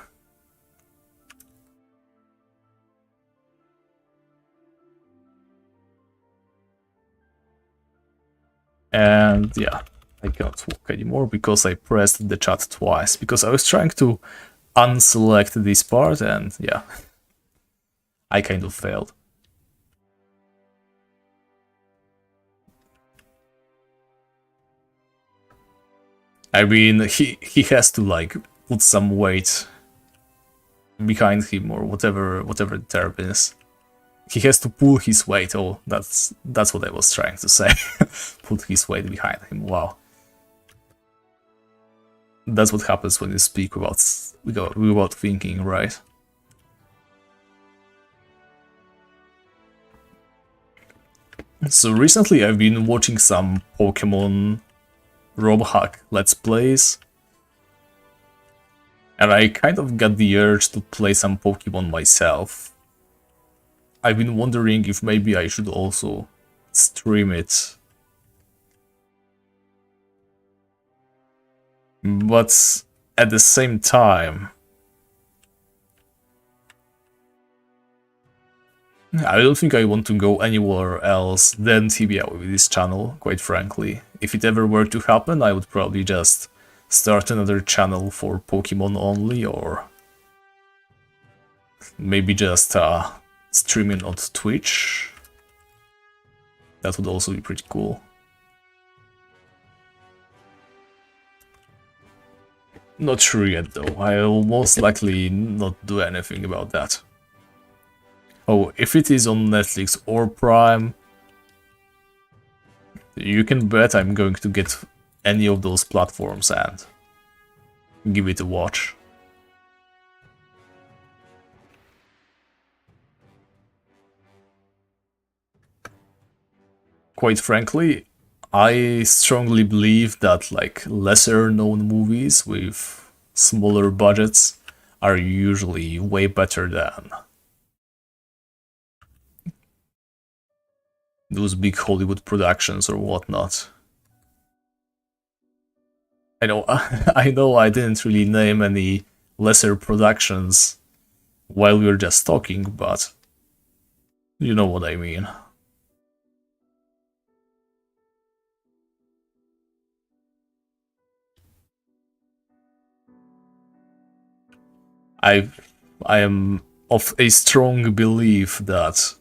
And yeah, I cannot walk anymore because I pressed the chat twice, because I was trying to unselect this part and yeah, I kind of failed. I mean, he has to like put some weight behind him or whatever the term is. He has to pull his weight. Oh, that's what I was trying to say. Put his weight behind him. Wow. That's what happens when you speak without thinking, right? So recently I've been watching some Pokemon ROM hack Let's Plays. And I kind of got the urge to play some Pokemon myself. I've been wondering if maybe I should also stream it But at the same time, I don't think I want to go anywhere else than Tibia with this channel, quite frankly. If it ever were to happen, I would probably just start another channel for Pokemon only, or maybe just streaming on Twitch. That would also be pretty cool. Not sure yet though, I'll most likely not do anything about that. Oh, if it is on Netflix or Prime, you can bet I'm going to get any of those platforms and give it a watch. Quite frankly, I strongly believe that like lesser known movies with smaller budgets are usually way better than those big Hollywood productions or whatnot. I know I didn't really name any lesser productions while we were just talking, but you know what I mean. I I am of a strong belief that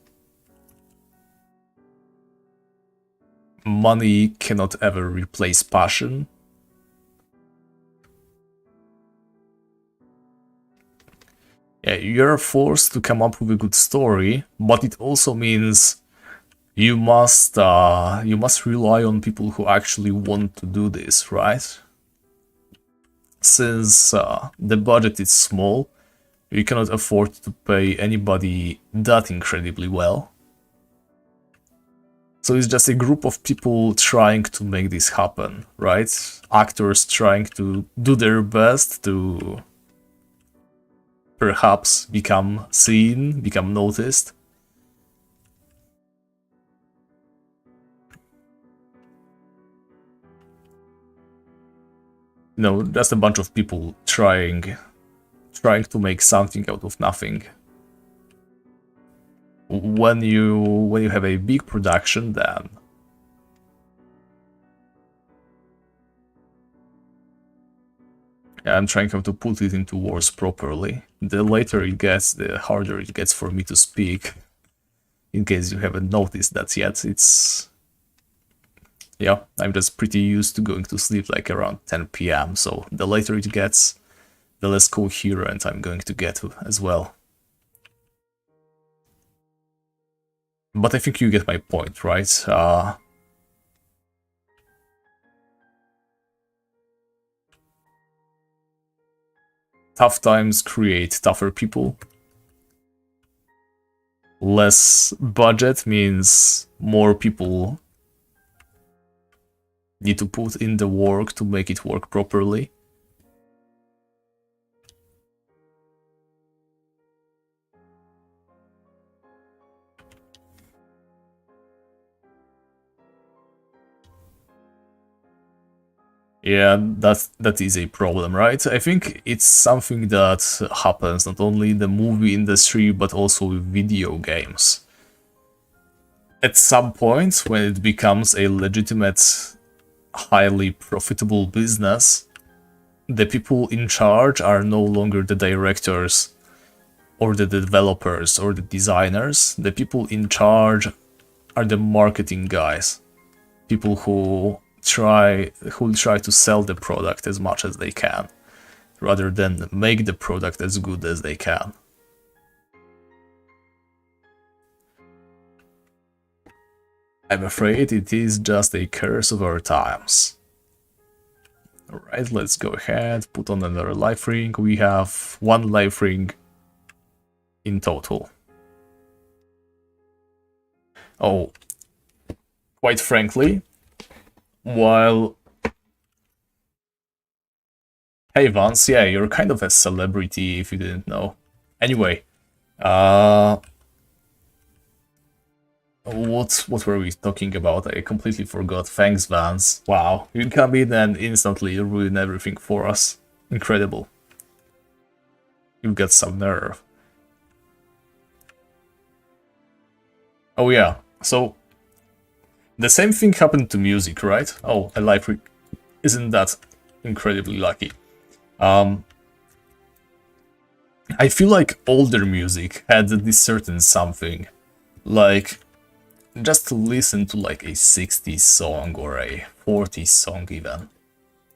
money cannot ever replace passion. Yeah, you're forced to come up with a good story, but it also means you must rely on people who actually want to do this, right? Since the budget is small, you cannot afford to pay anybody that incredibly well. So it's just a group of people trying to make this happen, right? Actors trying to do their best to perhaps become seen, become noticed. You know, just a bunch of people trying to make something out of nothing. When you have a big production, then I'm trying how to put it into words properly. The later it gets, the harder it gets for me to speak. In case you haven't noticed that yet, it's... Yeah, I'm just pretty used to going to sleep like around 10 p.m, so the later it gets, the less coherent I'm going to get as well. But I think you get my point, right? Tough times create tougher people. Less budget means more people need to put in the work to make it work properly. Yeah, that is a problem, right? I think it's something that happens not only in the movie industry, but also with video games. At some point, when it becomes a legitimate, highly profitable business, the people in charge are no longer the directors or the developers or the designers. The people in charge are the marketing guys. People who try to sell the product as much as they can, rather than make the product as good as they can. I'm afraid it is just a curse of our times. Alright, let's go ahead, put on another life ring. We have one life ring in total. Oh, quite frankly, while... Hey Vance, yeah, you're kind of a celebrity if you didn't know. Anyway, What were we talking about? I completely forgot. Thanks, Vance. Wow, you come in and instantly ruin everything for us. Incredible. You've got some nerve. Oh yeah, so the same thing happened to music, right? Oh, a life isn't that incredibly lucky. Um, I feel like older music had this certain something, like just to listen to like a 60s song or a 40s song even,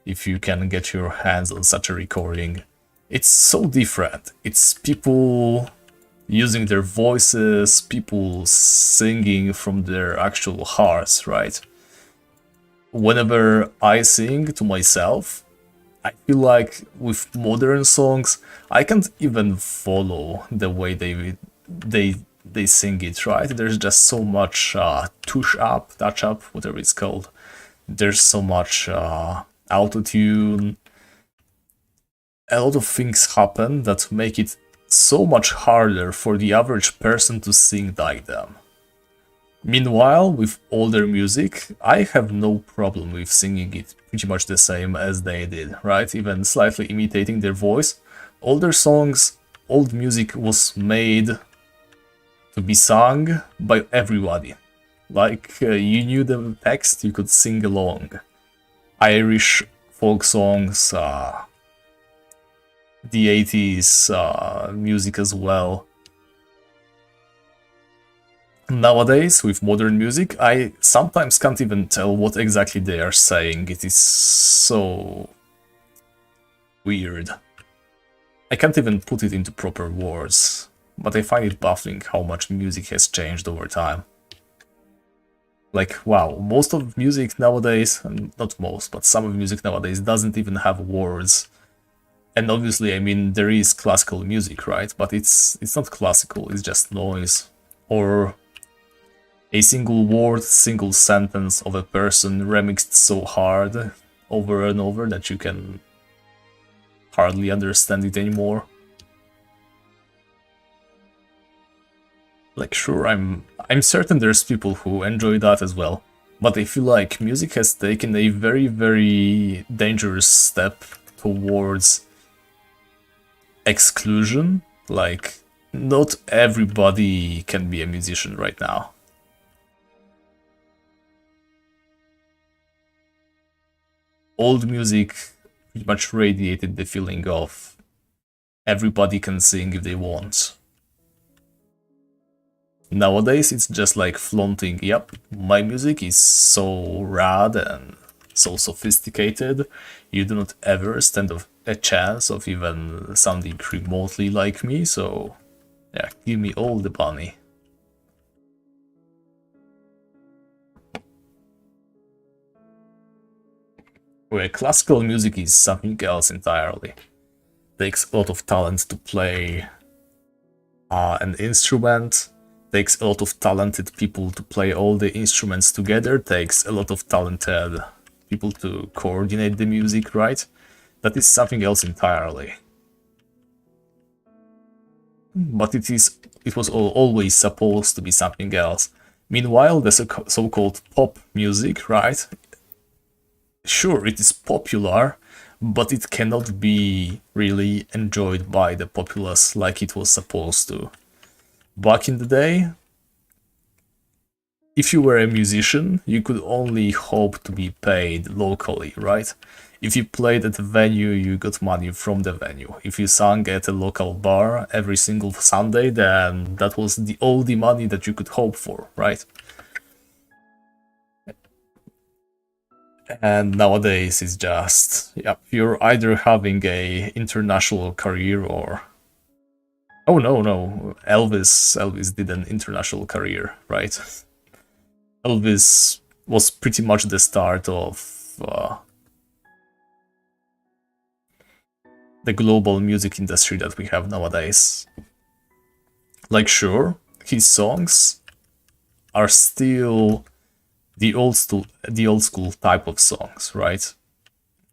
if you can get your hands on such a recording. It's so different. It's people using their voices, people singing from their actual hearts, right? Whenever I sing to myself, I feel like with modern songs, I can't even follow the way they sing it, right? There's just so much touch up, whatever it's called. There's so much auto-tune. A lot of things happen that make it so much harder for the average person to sing like them. Meanwhile, with older music, I have no problem with singing it pretty much the same as they did, right? Even slightly imitating their voice. Older songs, old music was made to be sung by everybody. Like, you knew the text, you could sing along. Irish folk songs, the 80s music as well. Nowadays, with modern music, I sometimes can't even tell what exactly they are saying. It is so weird. I can't even put it into proper words, but I find it baffling how much music has changed over time. Like, wow, most of music nowadays, not most, but some of music nowadays doesn't even have words. And obviously, I mean, there is classical music, right? But it's not classical, it's just noise. Or a single word, single sentence of a person remixed so hard over and over that you can hardly understand it anymore. Like, sure, I'm certain there's people who enjoy that as well, but I feel like music has taken a very, very dangerous step towards exclusion. Like, not everybody can be a musician right now. Old music pretty much radiated the feeling of everybody can sing if they want. Nowadays, it's just like flaunting, yep, my music is so rad and so sophisticated, you do not ever stand a chance of even sounding remotely like me, so yeah, give me all the money. Where classical music is something else entirely. Takes a lot of talent to play an instrument, takes a lot of talented people to play all the instruments together, takes a lot of talented people to coordinate the music, right? That is something else entirely. But it was always supposed to be something else. Meanwhile, the so-called pop music, right? Sure, it is popular, but it cannot be really enjoyed by the populace like it was supposed to. Back in the day, if you were a musician, you could only hope to be paid locally, right? If you played at a venue, you got money from the venue. If you sang at a local bar every single Sunday, then that was all the money that you could hope for, right? And nowadays it's just, yeah, you're either having a international career or... Oh no, Elvis did an international career, right? Elvis was pretty much the start of the global music industry that we have nowadays. Like, sure, his songs are still the old school type of songs, right?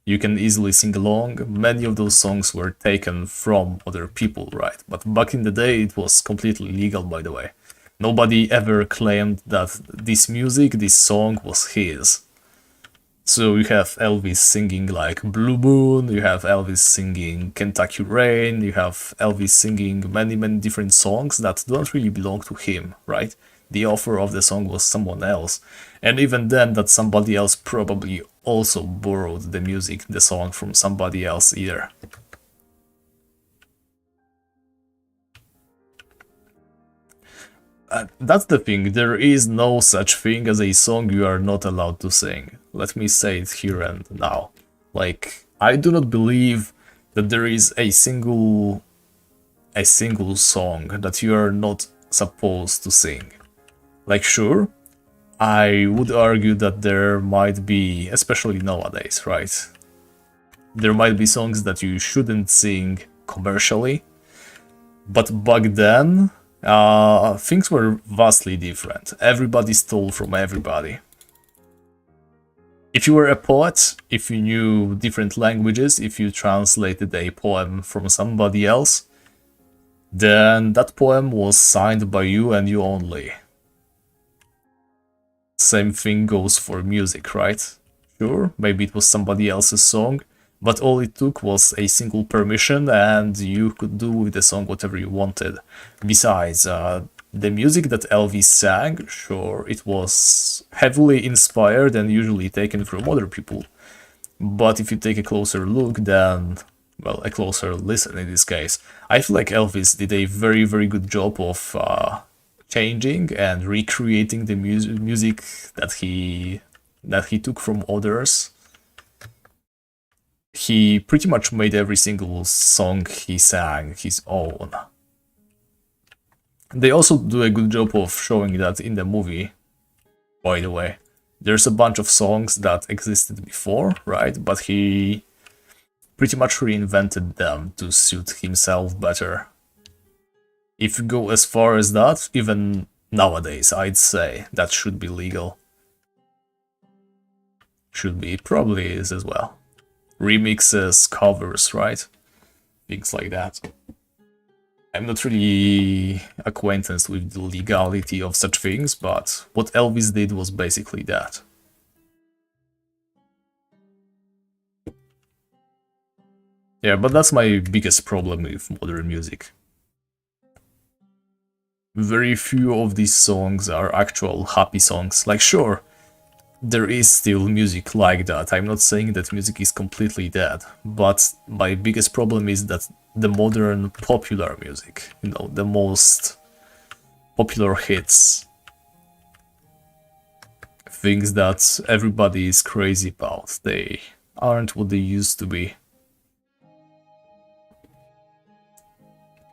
You can easily sing along. Many of those songs were taken from other people, right? But back in the day, it was completely legal, by the way. Nobody ever claimed that this music, this song was his. So you have Elvis singing like Blue Moon, you have Elvis singing Kentucky Rain, you have Elvis singing many, many different songs that don't really belong to him, right? The author of the song was someone else. And even then, that somebody else probably also borrowed the music, the song from somebody else either. That's the thing, there is no such thing as a song you are not allowed to sing. Let me say it here and now. Like, I do not believe that there is a single song that you are not supposed to sing. Like, sure, I would argue that there might be, especially nowadays, right? There might be songs that you shouldn't sing commercially, but back then, things were vastly different. Everybody stole from everybody. If you were a poet, if you knew different languages, if you translated a poem from somebody else, then that poem was signed by you and you only. Same thing goes for music, right? Sure, maybe it was somebody else's song, but all it took was a single permission and you could do with the song whatever you wanted. Besides, the music that Elvis sang, sure, it was heavily inspired and usually taken from other people. But if you take a closer look, then, well, a closer listen in this case, I feel like Elvis did a very, very good job of changing and recreating the music that he took from others. He pretty much made every single song he sang his own. They also do a good job of showing that in the movie, by the way. There's a bunch of songs that existed before, right? But he pretty much reinvented them to suit himself better. If you go as far as that, even nowadays, I'd say that should be legal. Should be, it probably is as well. Remixes, covers, right? Things like that. I'm not really acquainted with the legality of such things, but what Elvis did was basically that. Yeah, but that's my biggest problem with modern music. Very few of these songs are actual happy songs. Like, sure, there is still music like that. I'm not saying that music is completely dead, but my biggest problem is that the modern popular music, you know, the most popular hits, things that everybody is crazy about, they aren't what they used to be.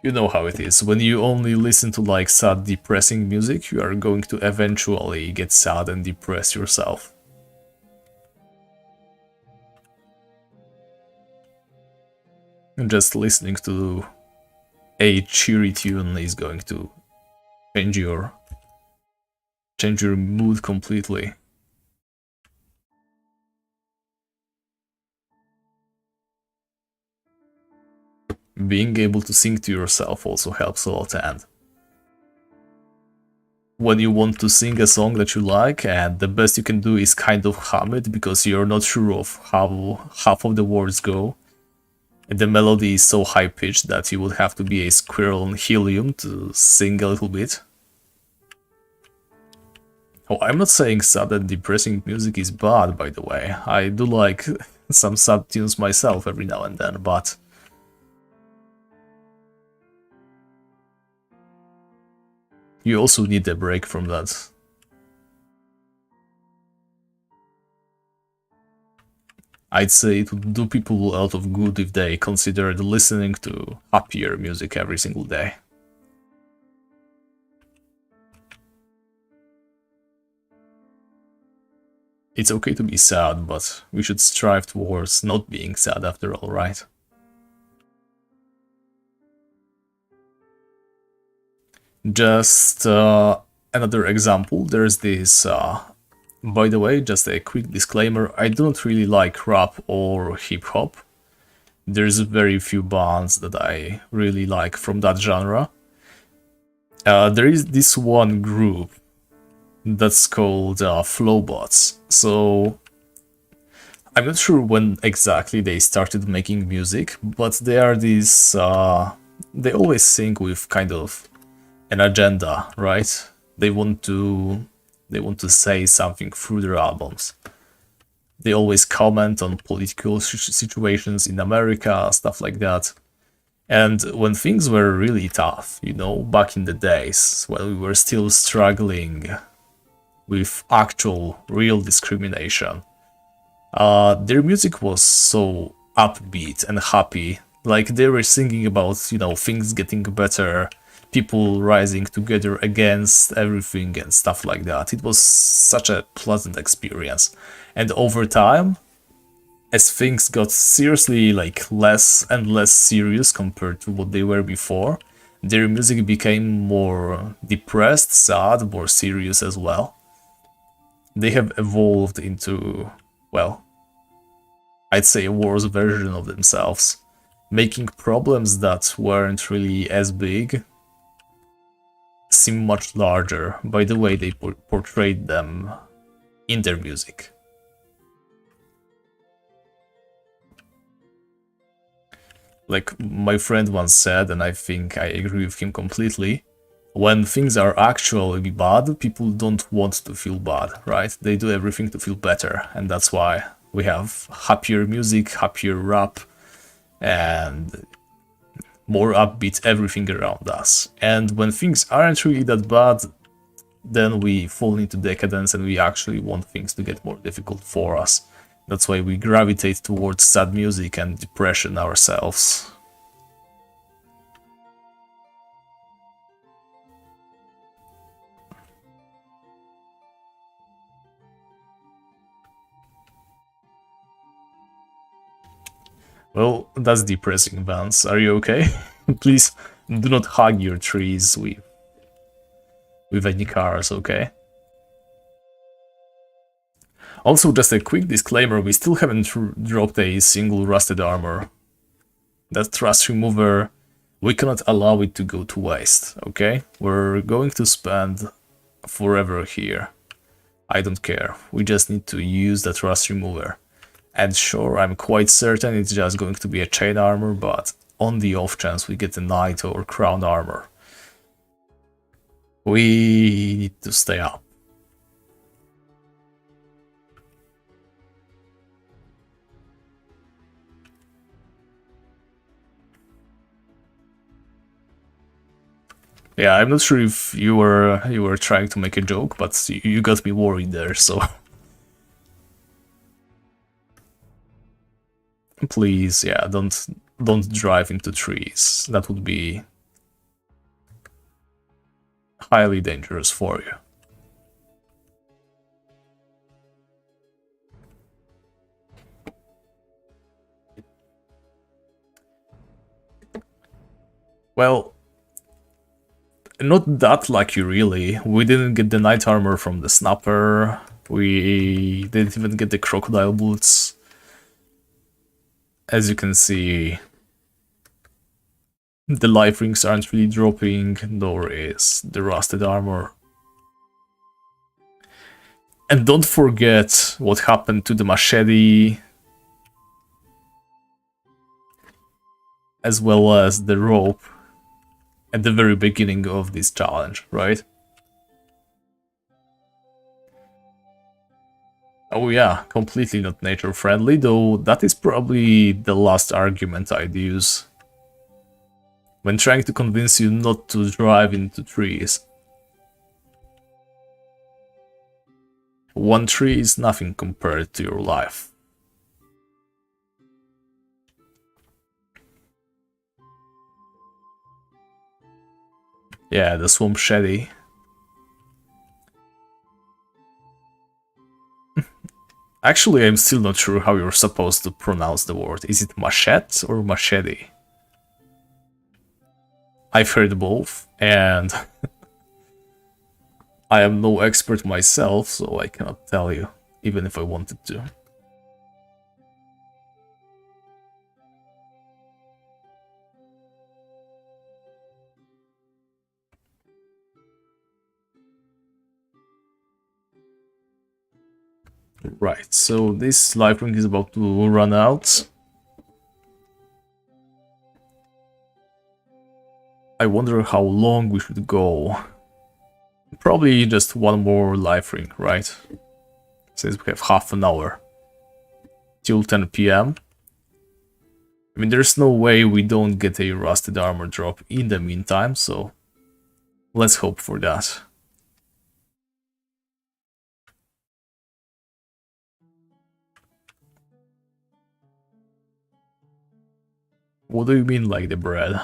You know how it is. When you only listen to like sad, depressing music, you are going to eventually get sad and depressed yourself. And just listening to a cheery tune is going to change your mood completely. Being able to sing to yourself also helps a lot, and when you want to sing a song that you like, and the best you can do is kind of hum it because you're not sure of how half of the words go, and the melody is so high-pitched that you would have to be a squirrel on helium to sing a little bit. Oh, I'm not saying sad and depressing music is bad, by the way. I do like some sad tunes myself every now and then, but you also need a break from that. I'd say it would do people a lot of good if they considered listening to happier music every single day. It's okay to be sad, but we should strive towards not being sad after all, right? Just another example, there's this, by the way, just a quick disclaimer, I don't really like rap or hip-hop. There's very few bands that I really like from that genre. There is this one group that's called Flowbots. So I'm not sure when exactly they started making music, but they are these. They always sing with kind of an agenda, right? They want to they want to say something through their albums. They always comment on political situations in America, stuff like that. And when things were really tough, back in the days when we were still struggling with actual, real discrimination, their music was so upbeat and happy. Like they were singing about, things getting better, people rising together against everything and stuff like that. It was such a pleasant experience. And over time, as things got seriously like less and less serious compared to what they were before, their music became more depressed, sad, more serious as well. They have evolved into, well, I'd say a worse version of themselves, making problems that weren't really as big seem much larger by the way they portrayed them in their music. Like my friend once said, and I think I agree with him completely, when things are actually bad, people don't want to feel bad, right? They do everything to feel better, and that's why we have happier music, happier rap, and more upbeat everything around us. And when things aren't really that bad, then we fall into decadence and we actually want things to get more difficult for us. That's why we gravitate towards sad music and depression ourselves. Well, that's depressing, Vance. Are you okay? Please do not hug your trees with any cars, okay? Also, just a quick disclaimer, we still haven't dropped a single rusted armor. That rust remover, we cannot allow it to go to waste, okay? We're going to spend forever here. I don't care, we just need to use that rust remover. And sure, I'm quite certain it's just going to be a chain armor, but on the off chance we get a knight or crown armor, we need to stay up. Yeah, I'm not sure if you were trying to make a joke, but you got me worried there, so please, yeah, don't drive into trees. That would be highly dangerous for you. Well, not that lucky really. We didn't get the knight armor from the snapper. We didn't even get the crocodile boots. As you can see, the life rings aren't really dropping, nor is the rusted armor. And don't forget what happened to the machete, as well as the rope at the very beginning of this challenge, right? Oh yeah, completely not nature friendly, though that is probably the last argument I'd use when trying to convince you not to drive into trees. One tree is nothing compared to your life. Yeah, the swamp shetty. Actually, I'm still not sure how you're supposed to pronounce the word. Is it machete or machete? I've heard both, and I am no expert myself, so I cannot tell you, even if I wanted to. Right, so this life ring is about to run out. I wonder how long we should go. Probably just one more life ring, right? Since we have half an hour till 10 p.m. I mean, there's no way we don't get a rusted armor drop in the meantime, so let's hope for that. What do you mean, like the bread?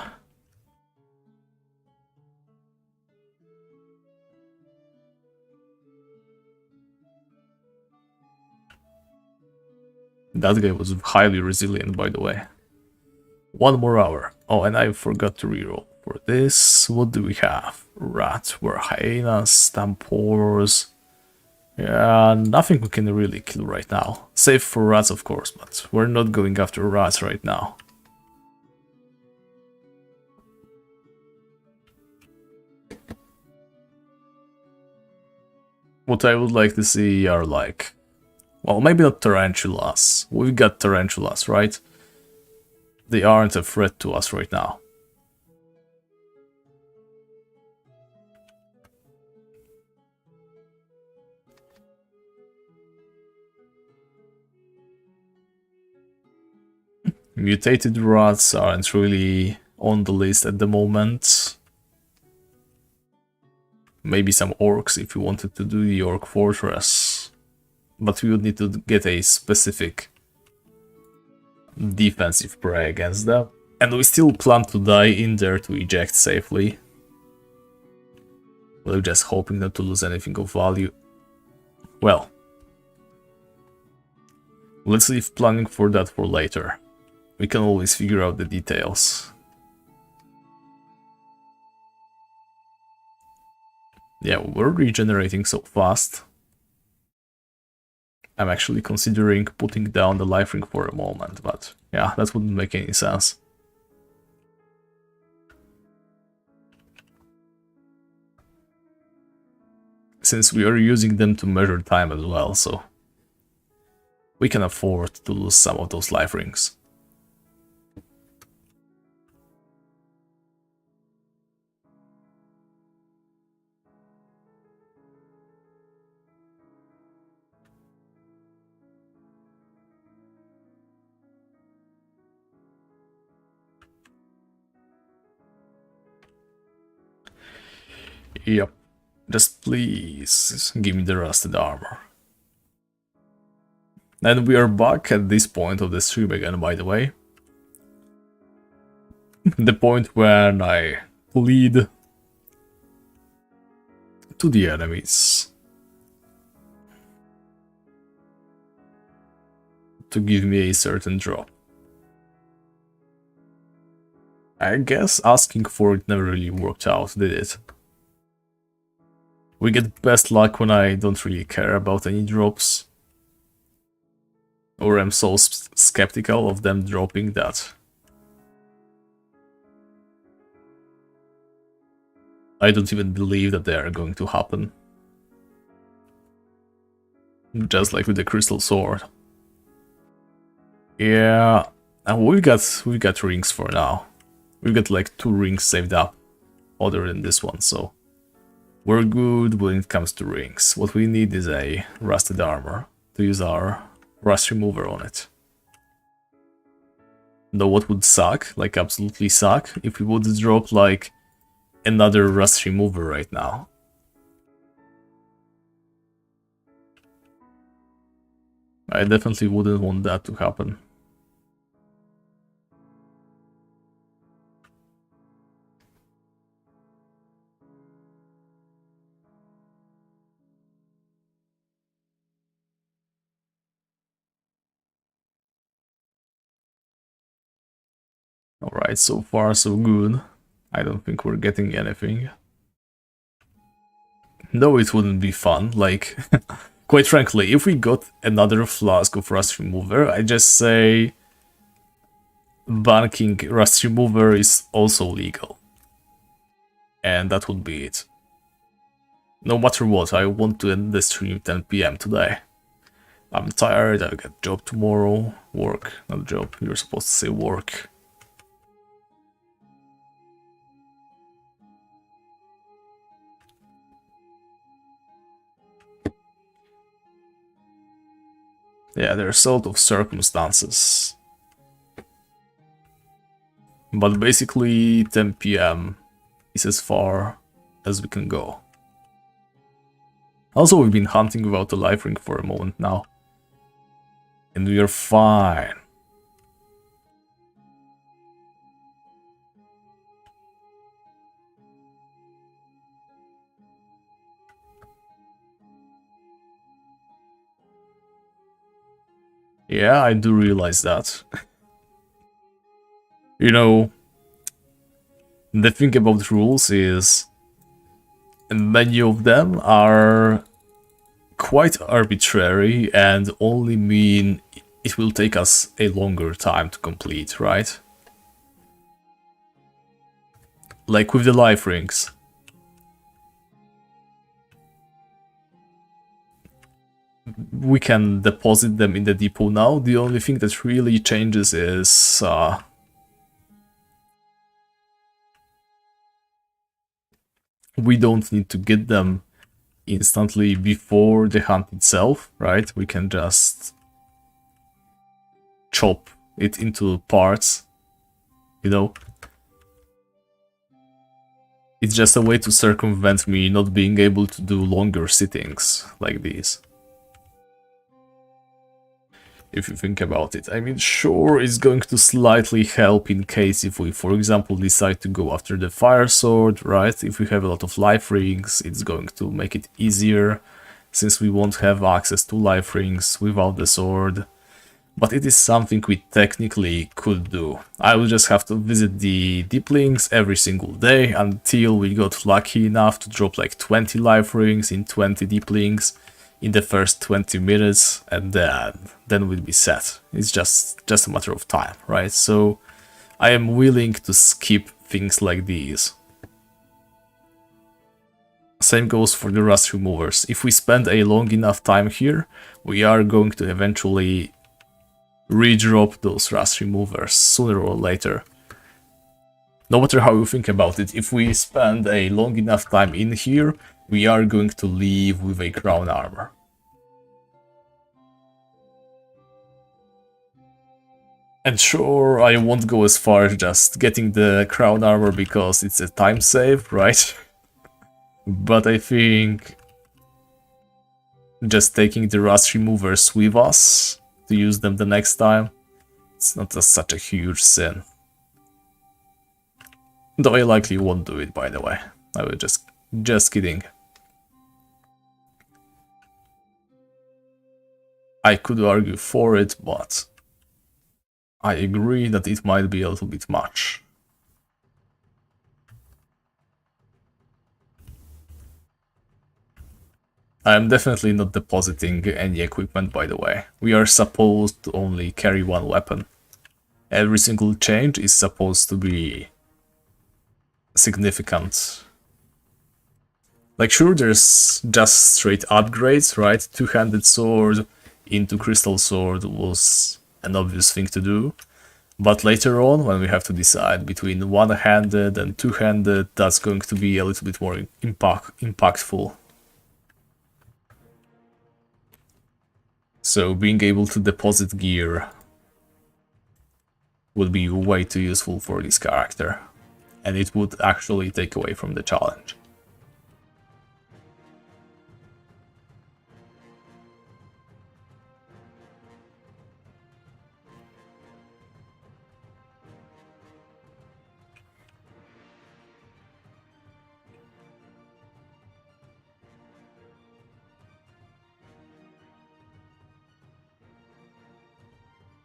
That guy was highly resilient, by the way. One more hour. Oh, and I forgot to reroll. For this, what do we have? Rats, were hyenas, stampors. Yeah, nothing we can really kill right now. Save for rats, of course, but we're not going after rats right now. What I would like to see are like... Well, maybe not tarantulas. We've got tarantulas, right? They aren't a threat to us right now. Mutated rats aren't really on the list at the moment. Maybe some orcs if you wanted to do the orc fortress. But we would need to get a specific defensive prey against them. And we still plan to die in there to eject safely. We're just hoping not to lose anything of value. Well, let's leave planning for that for later. We can always figure out the details. Yeah, we're regenerating so fast. I'm actually considering putting down the life ring for a moment, but yeah, that wouldn't make any sense. Since we are using them to measure time as well, so we can afford to lose some of those life rings. Yep. Just please give me the rusted armor. And we are back at this point of the stream again, by the way. The point when I plead to the enemies to give me a certain drop. I guess asking for it never really worked out, did it? We get best luck when I don't really care about any drops. Or I'm so skeptical of them dropping that I don't even believe that they are going to happen. Just like with the crystal sword. Yeah, and we've got rings for now. We've got like 2 rings saved up, other than this one, so we're good when it comes to rings. What we need is a rusted armor to use our rust remover on it. Though what would suck, like absolutely suck, if we would drop like another rust remover right now. I definitely wouldn't want that to happen. Alright, so far so good. I don't think we're getting anything. No, it wouldn't be fun, like... Quite frankly, if we got another flask of rust remover, I just say... banking rust remover is also legal. And that would be it. No matter what, I want to end the stream 10 p.m. today. I'm tired, I'll get job tomorrow. Work, not job, you're supposed to say work. Yeah, there are sort of circumstances. But basically 10 PM is as far as we can go. Also, we've been hunting without a life ring for a moment now. And we are fine. Yeah, I do realize that. You know, the thing about rules is many of them are quite arbitrary and only mean it will take us a longer time to complete, right? Like with the life rings. We can deposit them in the depot now. The only thing that really changes is we don't need to get them instantly before the hunt itself, right? We can just chop it into parts, you know? It's just a way to circumvent me not being able to do longer sittings like these. If you think about it. I mean, sure, it's going to slightly help in case if we, for example, decide to go after the fire sword, right? If we have a lot of life rings, it's going to make it easier, since we won't have access to life rings without the sword. But it is something we technically could do. I will just have to visit the deep links every single day until we got lucky enough to drop like 20 life rings in 20 deep links in the first 20 minutes, and then we'll be set. It's just a matter of time, right? So I am willing to skip things like these. Same goes for the rust removers. If we spend a long enough time here, we are going to eventually redrop those rust removers sooner or later. No matter how you think about it, if we spend a long enough time in here, we are going to leave with a crown armor. And sure, I won't go as far as just getting the crown armor because it's a time save, right? But I think just taking the rust removers with us to use them the next time, it's not such a huge sin. Though I likely won't do it, by the way. I will just kidding. I could argue for it, but I agree that it might be a little bit much. I am definitely not depositing any equipment, by the way. We are supposed to only carry one weapon. Every single change is supposed to be significant. Like, sure, there's just straight upgrades, right? Two-handed sword into crystal sword was an obvious thing to do. But later on, when we have to decide between one-handed and two-handed, that's going to be a little bit more impactful. So being able to deposit gear would be way too useful for this character, and it would actually take away from the challenge.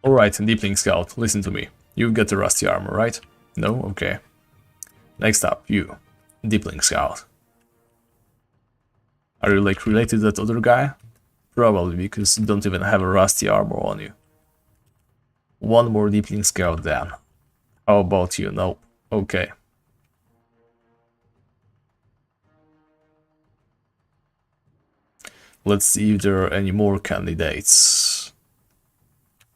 Alright, Deepling Scout, listen to me. You get the rusty armor, right? No? Okay. Next up, you. Deepling Scout. Are you like related to that other guy? Probably, because you don't even have a rusty armor on you. One more Deepling Scout then. How about you? No. Okay. Let's see if there are any more candidates.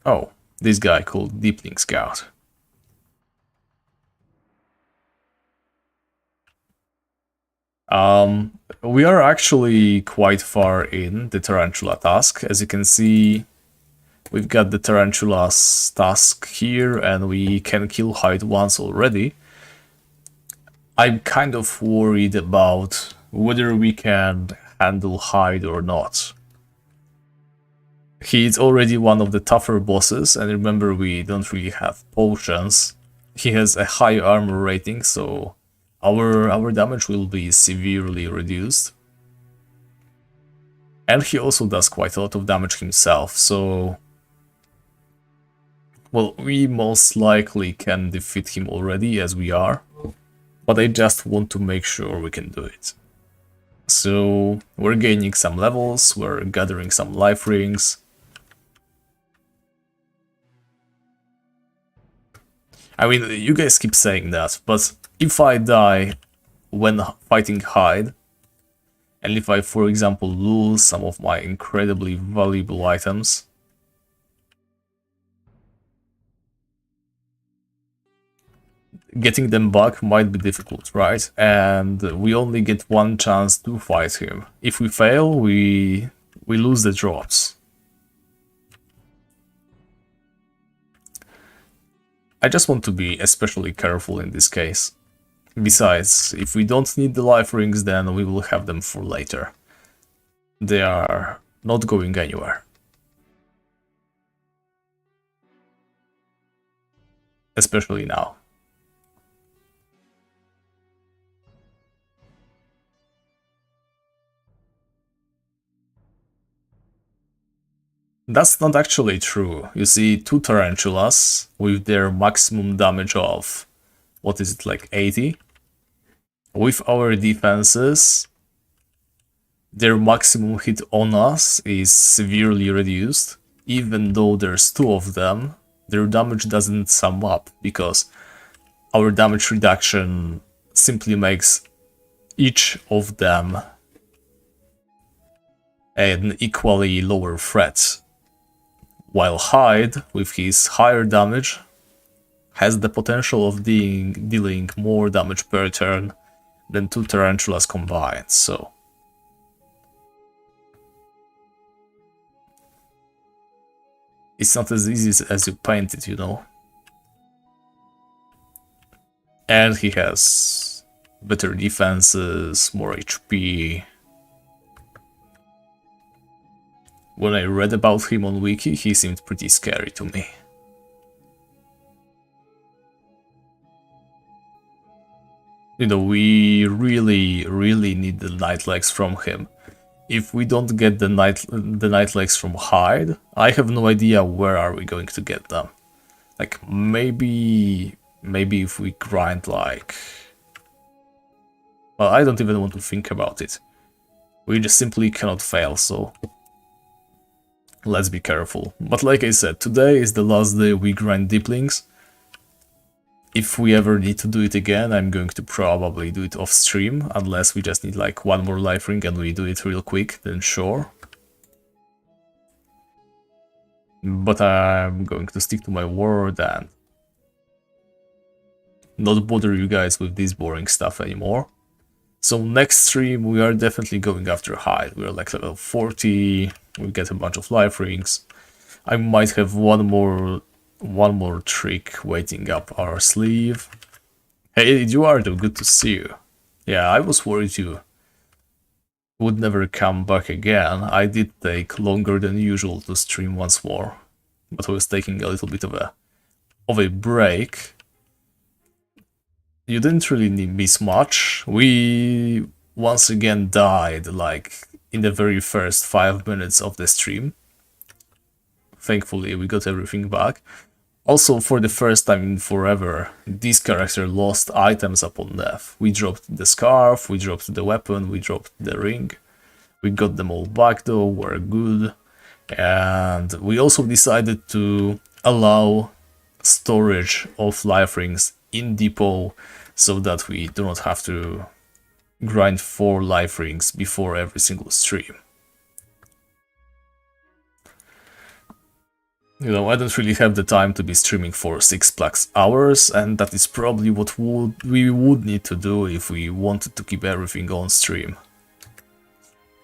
Oh, this guy called Deepling Scout. We are actually quite far in the Tarantula task. As you can see, we've got the Tarantula's task here, and we can kill Hyde once already. I'm kind of worried about whether we can handle Hyde or not. He's already one of the tougher bosses, and remember, we don't really have potions. He has a high armor rating, so our damage will be severely reduced. And he also does quite a lot of damage himself, so... Well, we most likely can defeat him already, as we are. But I just want to make sure we can do it. So, we're gaining some levels, we're gathering some life rings. I mean, you guys keep saying that, but if I die when fighting Hyde, and if I, for example, lose some of my incredibly valuable items, getting them back might be difficult, right? And we only get one chance to fight him. If we fail, we lose the drops. I just want to be especially careful in this case. Besides, if we don't need the life rings, then we will have them for later. They are not going anywhere. Especially now. That's not actually true. You see, two tarantulas with their maximum damage of, what is it, like 80? With our defenses, their maximum hit on us is severely reduced. Even though there's two of them, their damage doesn't sum up, because our damage reduction simply makes each of them an equally lower threat. While Hyde, with his higher damage, has the potential of dealing more damage per turn than two tarantulas combined, so... It's not as easy as you paint it, you know? And he has better defenses, more HP... When I read about him on Wiki, he seemed pretty scary to me. You know, we really need the night legs from him. If we don't get the night legs from Hyde, I have no idea where are we going to get them. Like, maybe if we grind like... Well, I don't even want to think about it. We just simply cannot fail, so... Let's be careful. But like I said, today is the last day we grind Deeplings. If we ever need to do it again, I'm going to probably do it off stream, unless we just need like one more life ring and we do it real quick, then sure. But I'm going to stick to my word and not bother you guys with this boring stuff anymore. So next stream we are definitely going after Hyde. We are like level 40, we get a bunch of life rings. I might have one more trick waiting up our sleeve. Hey Eduardo, good to see you. Yeah, I was worried you would never come back again. I did take longer than usual to stream once more, but I was taking a little bit of a break. You didn't really miss much. We once again died, like, in the very first 5 minutes of the stream. Thankfully, we got everything back. Also, for the first time in forever, this character lost items upon death. We dropped the scarf, we dropped the weapon, we dropped the ring. We got them all back though, we're good. And we also decided to allow storage of life rings in depo, so that we do not have to grind 4 life rings before every single stream. You know, I don't really have the time to be streaming for 6+ hours, and that is probably what we would need to do if we wanted to keep everything on stream.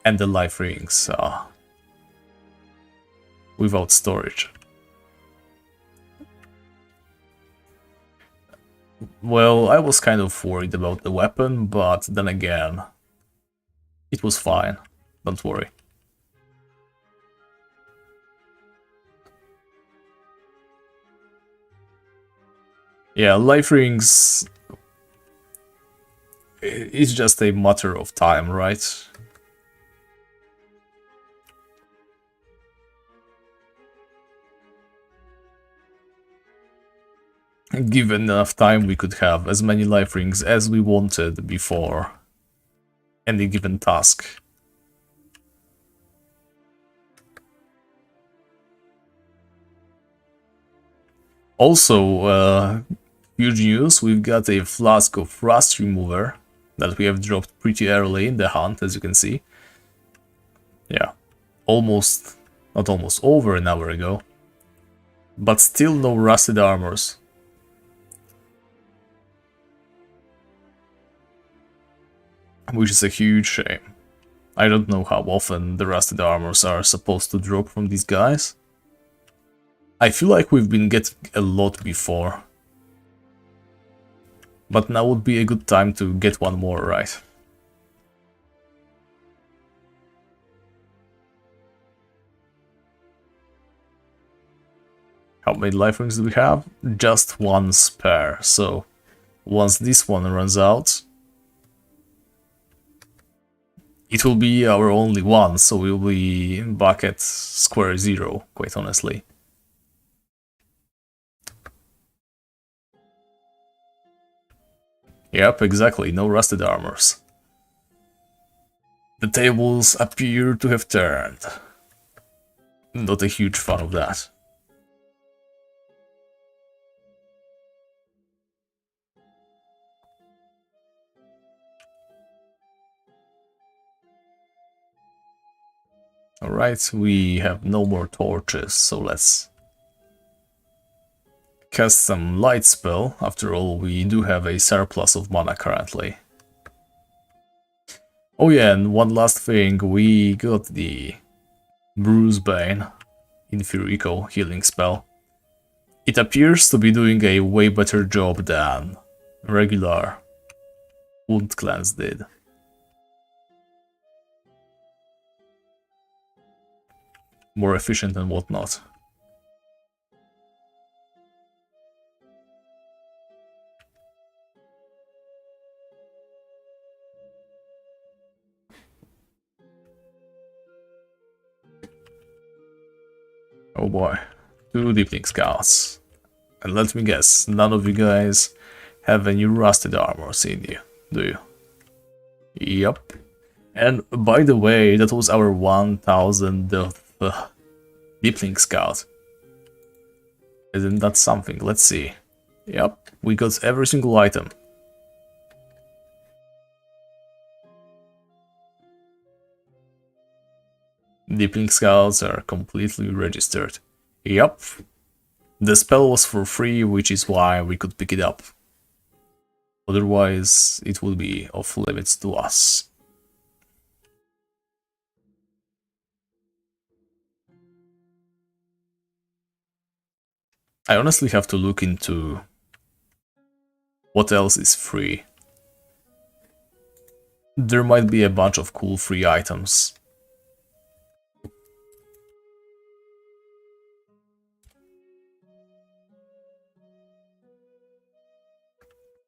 And the live rings without storage. Well, I was kind of worried about the weapon, but then again, it was fine. Don't worry. Yeah, life rings is just a matter of time, right? Given enough time, we could have as many life rings as we wanted before any given task. Also, huge news, we've got a flask of rust remover that we have dropped pretty early in the hunt, as you can see. Yeah, not almost, over an hour ago. But still no rusted armors. Which is a huge shame. I don't know how often the rusted armors are supposed to drop from these guys. I feel like we've been getting a lot before. But now would be a good time to get one more right. How many life rings do we have? Just one spare, so once this one runs out, it will be our only one, so we'll be back at square zero, quite honestly. Yep, exactly, no rusted armors. The tables appear to have turned. Not a huge fan of that. Alright, we have no more torches, so let's cast some light spell. After all, we do have a surplus of mana currently. Oh yeah, and one last thing, we got the Bruisebane Inferico healing spell. It appears to be doing a way better job than regular Wound Cleanse did. More efficient and whatnot. Oh boy, 2 Deepling Scouts. And let me guess, none of you guys have any rusted armors in you, do you? Yep. And by the way, that was our 1000th Deepling Scout. Isn't that something? Let's see. Yep, we got every single item. Deepling Scouts are completely registered. Yep. The spell was for free, which is why we could pick it up. Otherwise, it would be off limits to us. I honestly have to look into what else is free. There might be a bunch of cool free items.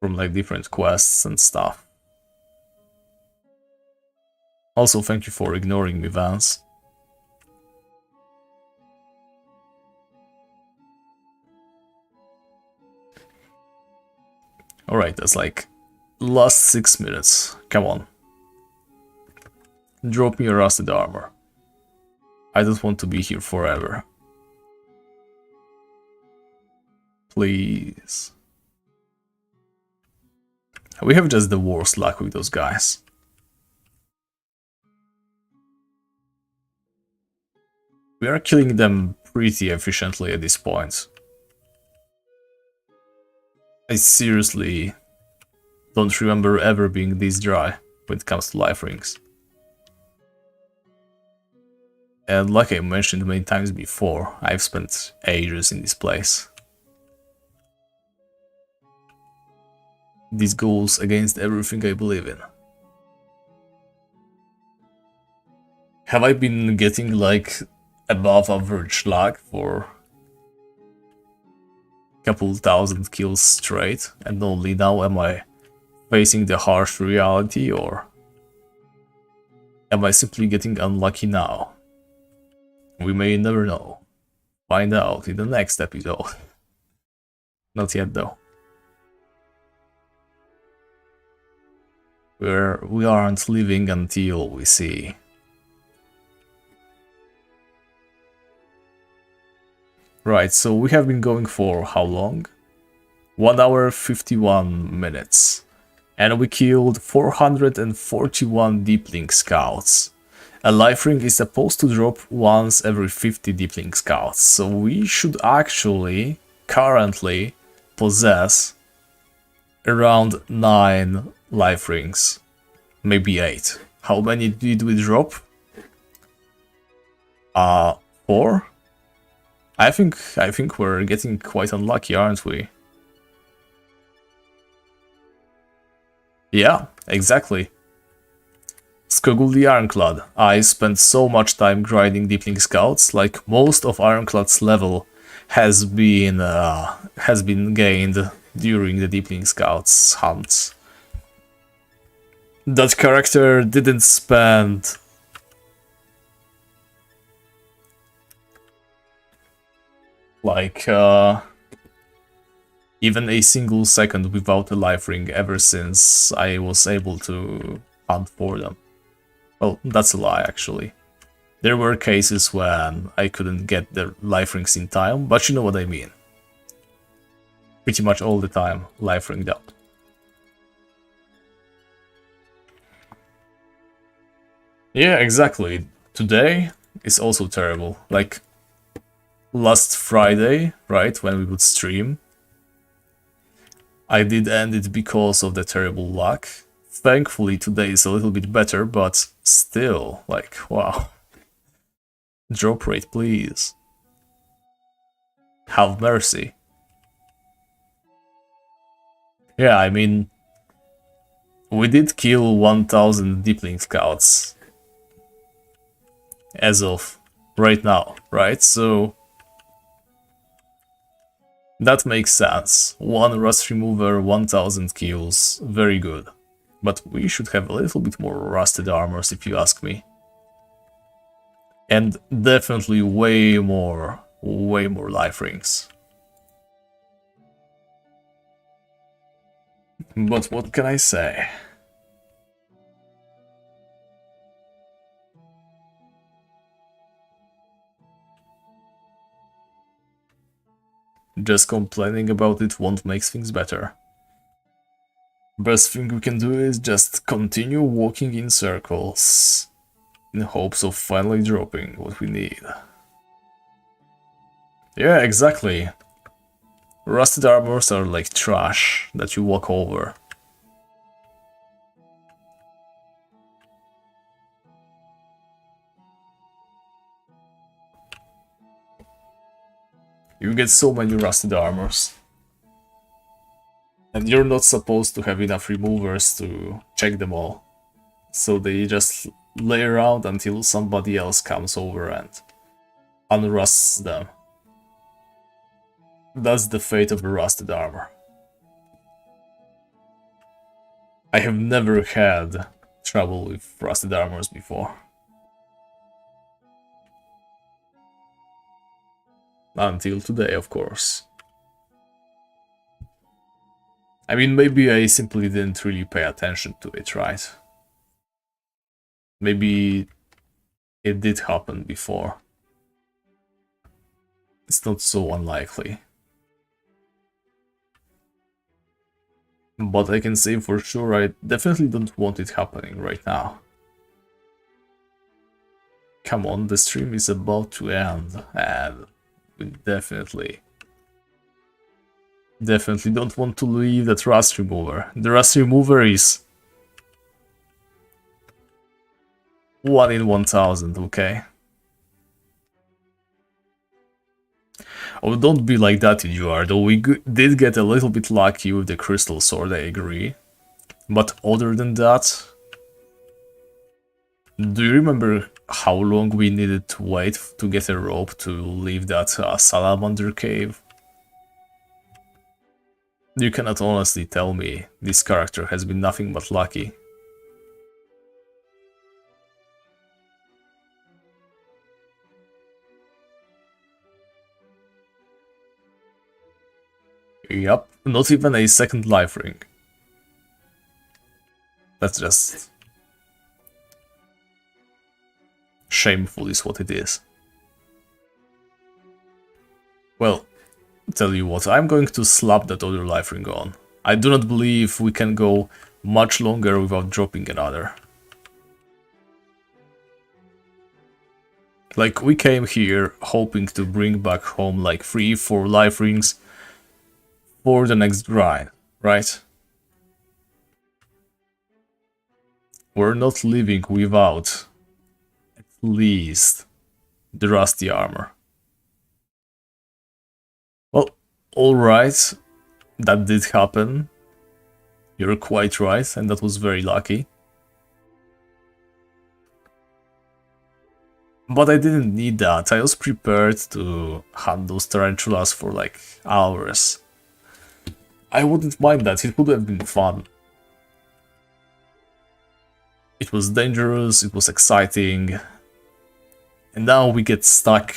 From like different quests and stuff. Also, thank you for ignoring me, Vance. Alright, that's like last 6 minutes. Come on. Drop me a rusted armor. I don't want to be here forever. Please. We have just the worst luck with those guys. We are killing them pretty efficiently at this point. I seriously don't remember ever being this dry when it comes to life rings. And like I mentioned many times before, I've spent ages in this place. This goes against everything I believe in. Have I been getting like above average luck for a couple thousand kills straight, and only now am I facing the harsh reality, or am I simply getting unlucky now? We may never know. Find out in the next episode. Not yet though. We aren't living until we see. Right, so we have been going for how long? 1 hour 51 minutes. And we killed 441 Deeplink scouts. A life ring is supposed to drop once every 50 Deeplink scouts, so we should actually currently possess around 9 life rings, maybe 8. How many did we drop? 4? I think we're getting quite unlucky, aren't we? Yeah, exactly. Skogul the Ironclad. I spent so much time grinding Deeplink Scouts, like most of Ironclad's level has been gained during the Deeplink Scouts hunts. That character didn't spend like even a single second without a life ring ever since I was able to hunt for them. Well, that's a lie, actually. There were cases when I couldn't get the life rings in time, but you know what I mean. Pretty much all the time, life ringed up. Yeah, exactly. Today is also terrible. Like, last Friday, right, when we would stream, I did end it because of the terrible luck. Thankfully, today is a little bit better, but still, like, wow. Drop rate, please. Have mercy. Yeah, I mean, we did kill 1000 Deeplink Scouts as of right now, right? So that makes sense. 1 rust remover, 1000 kills, very good. But we should have a little bit more rusted armors, if you ask me. And definitely way more life rings. But what can I say? Just complaining about it won't make things better. Best thing we can do is just continue walking in circles, in hopes of finally dropping what we need. Yeah, exactly. Rusted armors are like trash that you walk over. You get so many rusted armors. And you're not supposed to have enough removers to check them all. So they just lay around until somebody else comes over and unrusts them. That's the fate of a rusted armor. I have never had trouble with rusted armors before. Until today, of course. I mean, maybe I simply didn't really pay attention to it, right? Maybe it did happen before. It's not so unlikely. But I can say for sure I definitely don't want it happening right now. Come on, the stream is about to end, and we definitely don't want to leave that rust remover. The rust remover is 1 in 1000, okay? Oh, don't be like that, Eduardo. We did get a little bit lucky with the crystal sword, I agree. But other than that, do you remember how long we needed to wait to get a rope to leave that salamander cave? You cannot honestly tell me this character has been nothing but lucky. Yup, not even a second life ring. That's just shameful is what it is. Well, tell you what, I'm going to slap that other life ring on. I do not believe we can go much longer without dropping another. Like, we came here hoping to bring back home like 3-4 life rings for the next grind, right? We're not leaving without at least the rusty armor. Well, alright, that did happen. You're quite right, and that was very lucky. But I didn't need that. I was prepared to hunt those tarantulas for like hours. I wouldn't mind that, it would have been fun. It was dangerous, it was exciting, and now we get stuck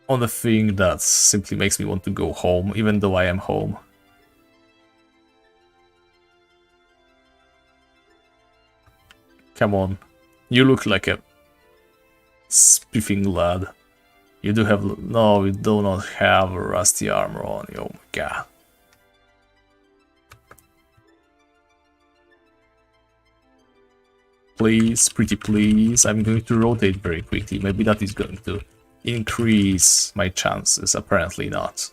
on a thing that simply makes me want to go home, even though I am home. Come on, you look like a spiffing lad. You do have... no, you do not have a rusty armor on you, oh my god. Please, pretty please, I'm going to rotate very quickly, maybe that is going to increase my chances, apparently not.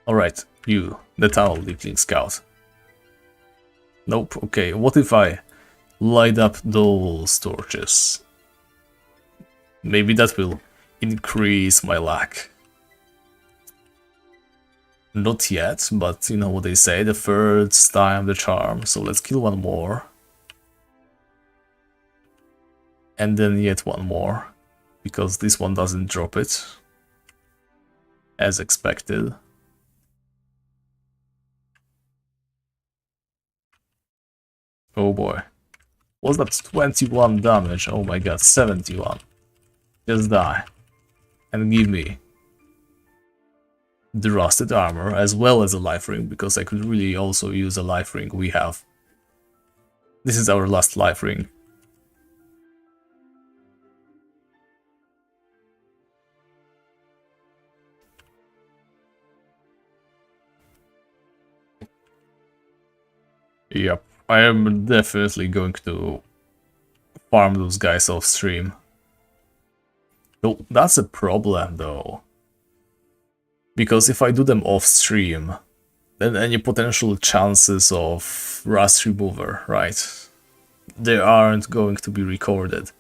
Alright, you, the tunnel deepling scout. Nope, okay, what if I light up those torches? Maybe that will increase my luck. Not yet, but you know what they say, the third time the charm, so let's kill one more. And then yet one more, because this one doesn't drop it, as expected. Oh boy. Was that 21 damage? Oh my god, 71. Just die. And give me the rusted armor, as well as a life ring, because I could really also use a life ring we have. This is our last life ring. Yep, I am definitely going to farm those guys off stream. Oh, that's a problem though. Because if I do them off stream, then any potential chances of rust remover, right? They aren't going to be recorded.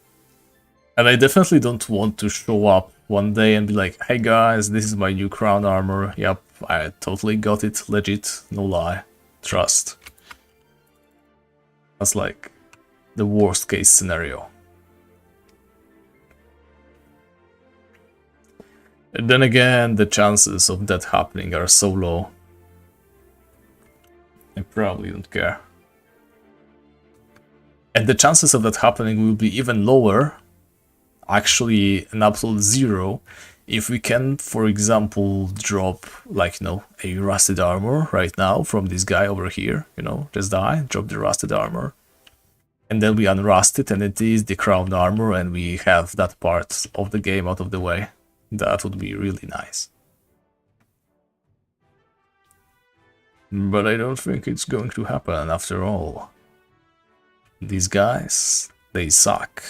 And I definitely don't want to show up one day and be like, hey guys, this is my new crown armor. Yep, I totally got it, legit, no lie, trust. That's like the worst case scenario. And then again, the chances of that happening are so low. I probably don't care. And the chances of that happening will be even lower, actually an absolute zero, if we can, for example, drop, like, you know, a rusted armor right now from this guy over here, you know, just die, drop the rusted armor. And then we unrust it and it is the crown armor and we have that part of the game out of the way. That would be really nice. But I don't think it's going to happen after all. These guys, they suck.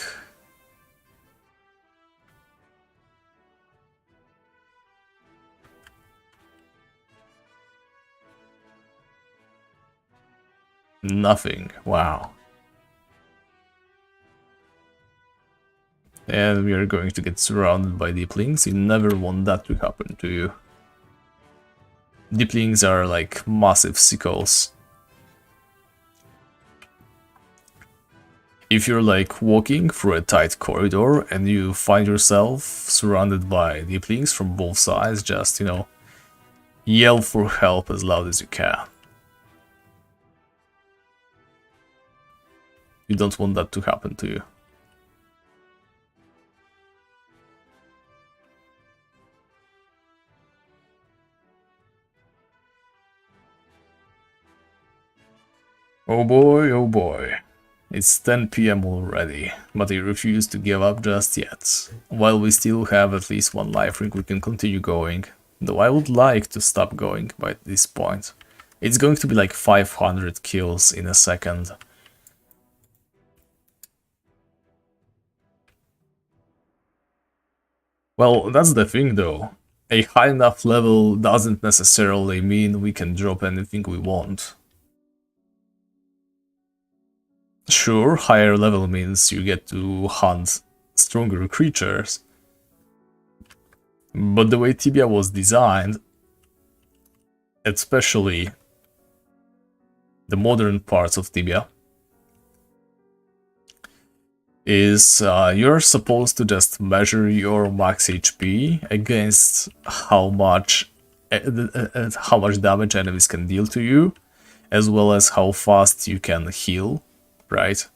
Nothing. Wow. And we are going to get surrounded by deeplings. You never want that to happen to you. Deeplings are like massive sickles. If you're like walking through a tight corridor and you find yourself surrounded by deeplings from both sides, just, you know, yell for help as loud as you can. You don't want that to happen to you. Oh boy, oh boy. It's 10 PM already, but I refuse to give up just yet. While we still have at least one life ring, we can continue going. Though I would like to stop going by this point. It's going to be like 500 kills in a second. Well, that's the thing though. A high enough level doesn't necessarily mean we can drop anything we want. Sure, higher level means you get to hunt stronger creatures, but the way Tibia was designed, especially the modern parts of Tibia, is you're supposed to just measure your max HP against how much damage enemies can deal to you, as well as how fast you can heal. Right?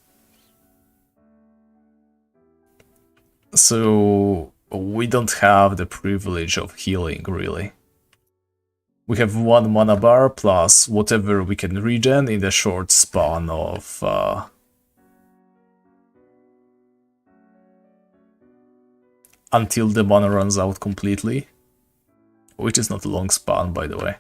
So we don't have the privilege of healing, really. We have 1 mana bar plus whatever we can regen in the short span of until the mana runs out completely, which is not a long span, by the way.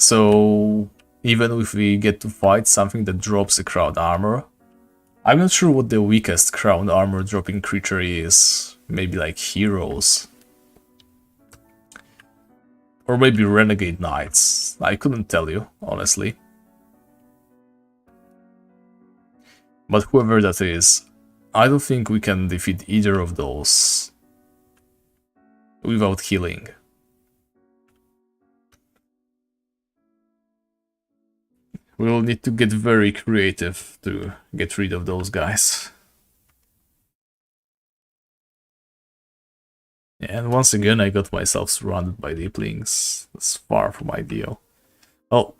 So even if we get to fight something that drops a crown armor, I'm not sure what the weakest crown armor dropping creature is. Maybe like heroes. Or maybe renegade knights. I couldn't tell you, honestly. But whoever that is, I don't think we can defeat either of those without healing. We'll need to get very creative to get rid of those guys. And once again, I got myself surrounded by deeplings. That's far from ideal. Well,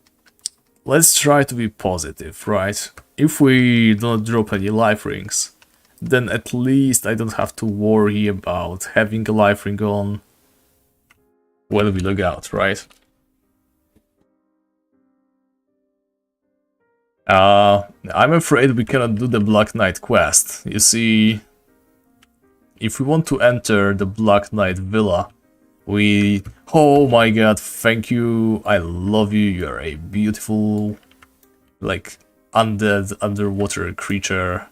let's try to be positive, right? If we don't drop any life rings, then at least I don't have to worry about having a life ring on when we log out, right? I'm afraid we cannot do the Black Knight quest. You see, if we want to enter the Black Knight Villa, we... Oh my god, thank you, I love you, you're a beautiful, like, undead underwater creature.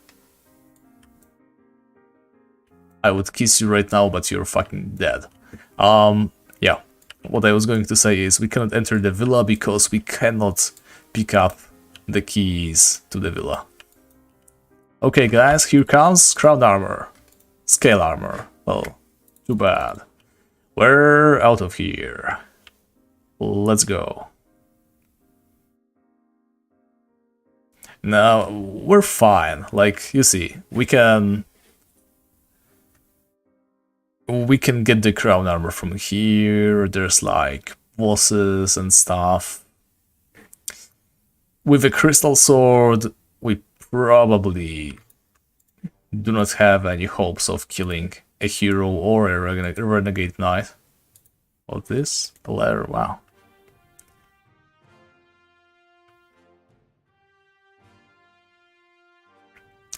I would kiss you right now, but you're fucking dead. Yeah, what I was going to say is we cannot enter the villa because we cannot pick up the keys to the villa. Okay guys, here comes crown armor. Scale armor. Well, too bad. We're out of here. Let's go. Now, we're fine. Like, you see, we can get the crown armor from here. There's like bosses and stuff. With a crystal sword, we probably do not have any hopes of killing a hero or a renegade knight. What this? A letter? Wow.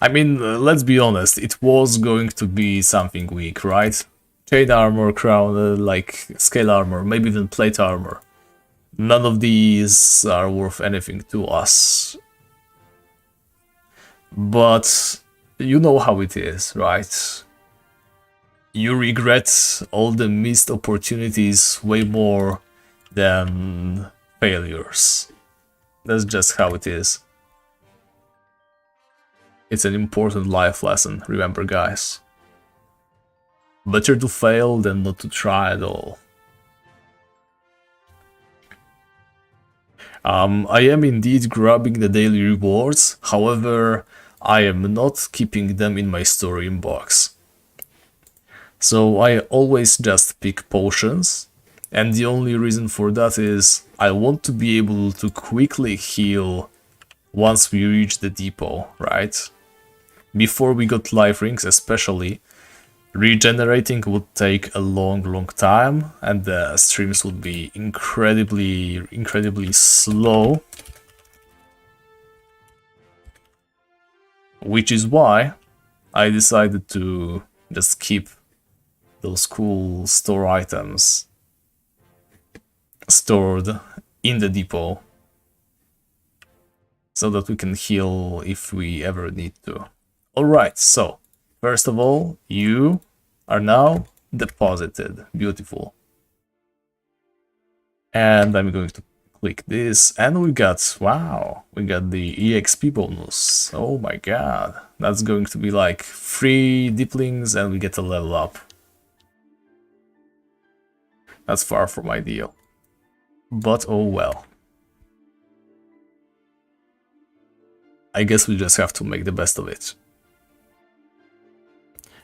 I mean, let's be honest, it was going to be something weak, right? Chain armor, crown, like scale armor, maybe even plate armor. None of these are worth anything to us. But you know how it is, right? You regret all the missed opportunities way more than failures. That's just how it is. It's an important life lesson, remember, guys. Better to fail than not to try at all. I am indeed grabbing the daily rewards, however, I am not keeping them in my store inbox. So I always just pick potions, and the only reason for that is I want to be able to quickly heal once we reach the depot, right? Before we got life rings especially, regenerating would take a long time, and the streams would be incredibly slow. Which is why I decided to just keep those cool store items stored in the depot so that we can heal if we ever need to. Alright, so first of all, you are now deposited. Beautiful. And I'm going to click this, and we got, wow, we got the EXP bonus. Oh my god, that's going to be like 3 deeplings and we get a level up. That's far from ideal. But oh well. I guess we just have to make the best of it.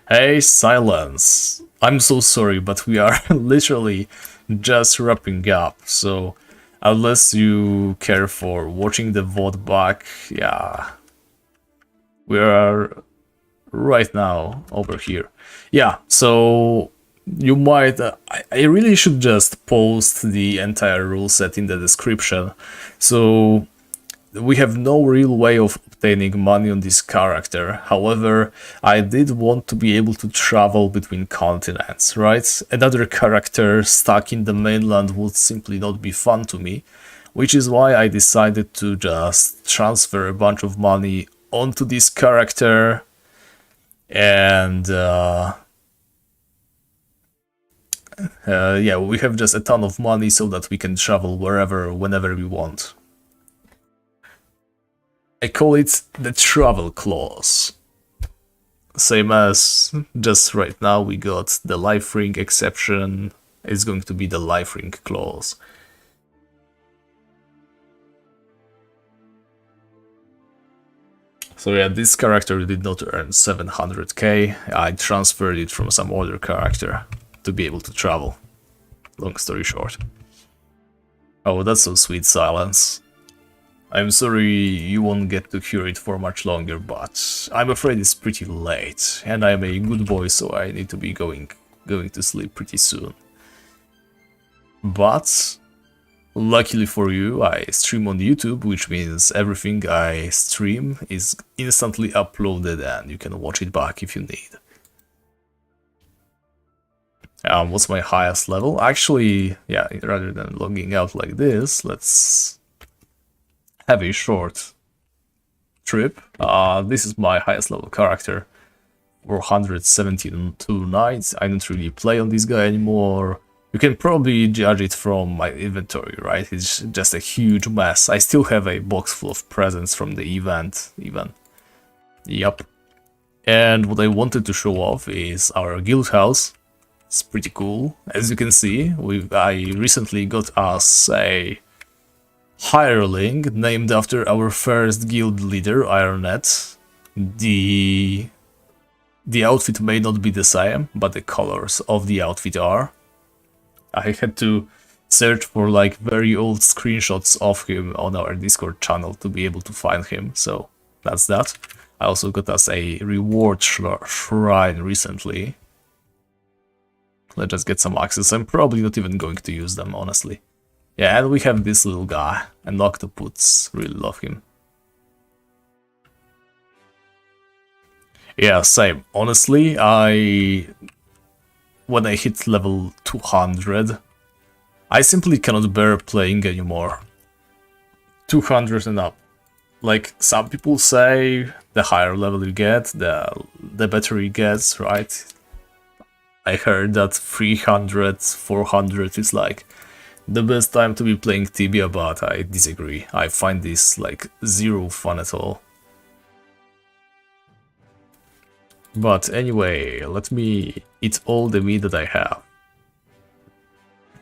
Hey, silence! I'm so sorry, but we are literally just wrapping up, so unless you care for watching the VOD back, yeah, we are right now over here. Yeah, so you might... I really should just post the entire rule set in the description, so we have no real way of obtaining money on this character. However, I did want to be able to travel between continents, right? Another character stuck in the mainland would simply not be fun to me, which is why I decided to just transfer a bunch of money onto this character, and yeah, we have just a ton of money so that we can travel wherever, whenever we want. I call it the travel clause. Same as just right now we got the life ring exception, it's going to be the life ring clause. So yeah, this character did not earn 700k, I transferred it from some other character to be able to travel. Long story short. Oh, that's so sweet, silence. I'm sorry you won't get to hear it for much longer, but I'm afraid it's pretty late, and I'm a good boy, so I need to be going to sleep pretty soon. But luckily for you, I stream on YouTube, which means everything I stream is instantly uploaded and you can watch it back if you need. What's my highest level? Actually, yeah, rather than logging out like this, let's have a short trip. This is my highest level character, 472 nights. I don't really play on this guy anymore. You can probably judge it from my inventory, right? It's just a huge mess. I still have a box full of presents from the event, even. Yup. And what I wanted to show off is our guild house. It's pretty cool. As you can see, I recently got us a hireling named after our first guild leader, Ironet. The outfit may not be the same, but the colors of the outfit are. I had to search for like very old screenshots of him on our Discord channel to be able to find him, so that's that. I also got us a reward shrine recently. Let's just get some access. I'm probably not even going to use them, honestly. Yeah, and we have this little guy, and octoputs, really love him. Yeah, same. Honestly, when I hit level 200, I simply cannot bear playing anymore. 200 and up. Like some people say, the higher level you get, the better it gets, right? I heard that 300, 400 is like the best time to be playing Tibia, but I disagree. I find this like zero fun at all. But anyway, let me eat all the meat that I have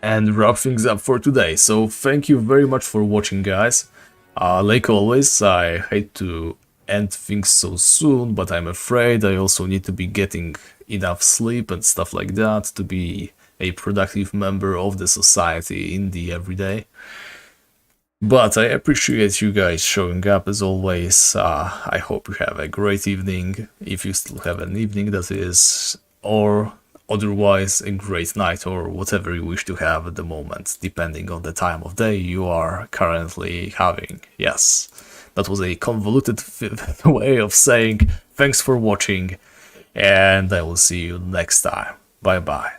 and wrap things up for today. So thank you very much for watching, guys. Like always, I hate to end things so soon, but I'm afraid I also need to be getting enough sleep and stuff like that to be a productive member of the society in the everyday. But I appreciate you guys showing up as always. I hope you have a great evening, if you still have an evening that is, or otherwise a great night or whatever you wish to have at the moment, depending on the time of day you are currently having. Yes, that was a convoluted way of saying thanks for watching, and I will see you next time. Bye bye.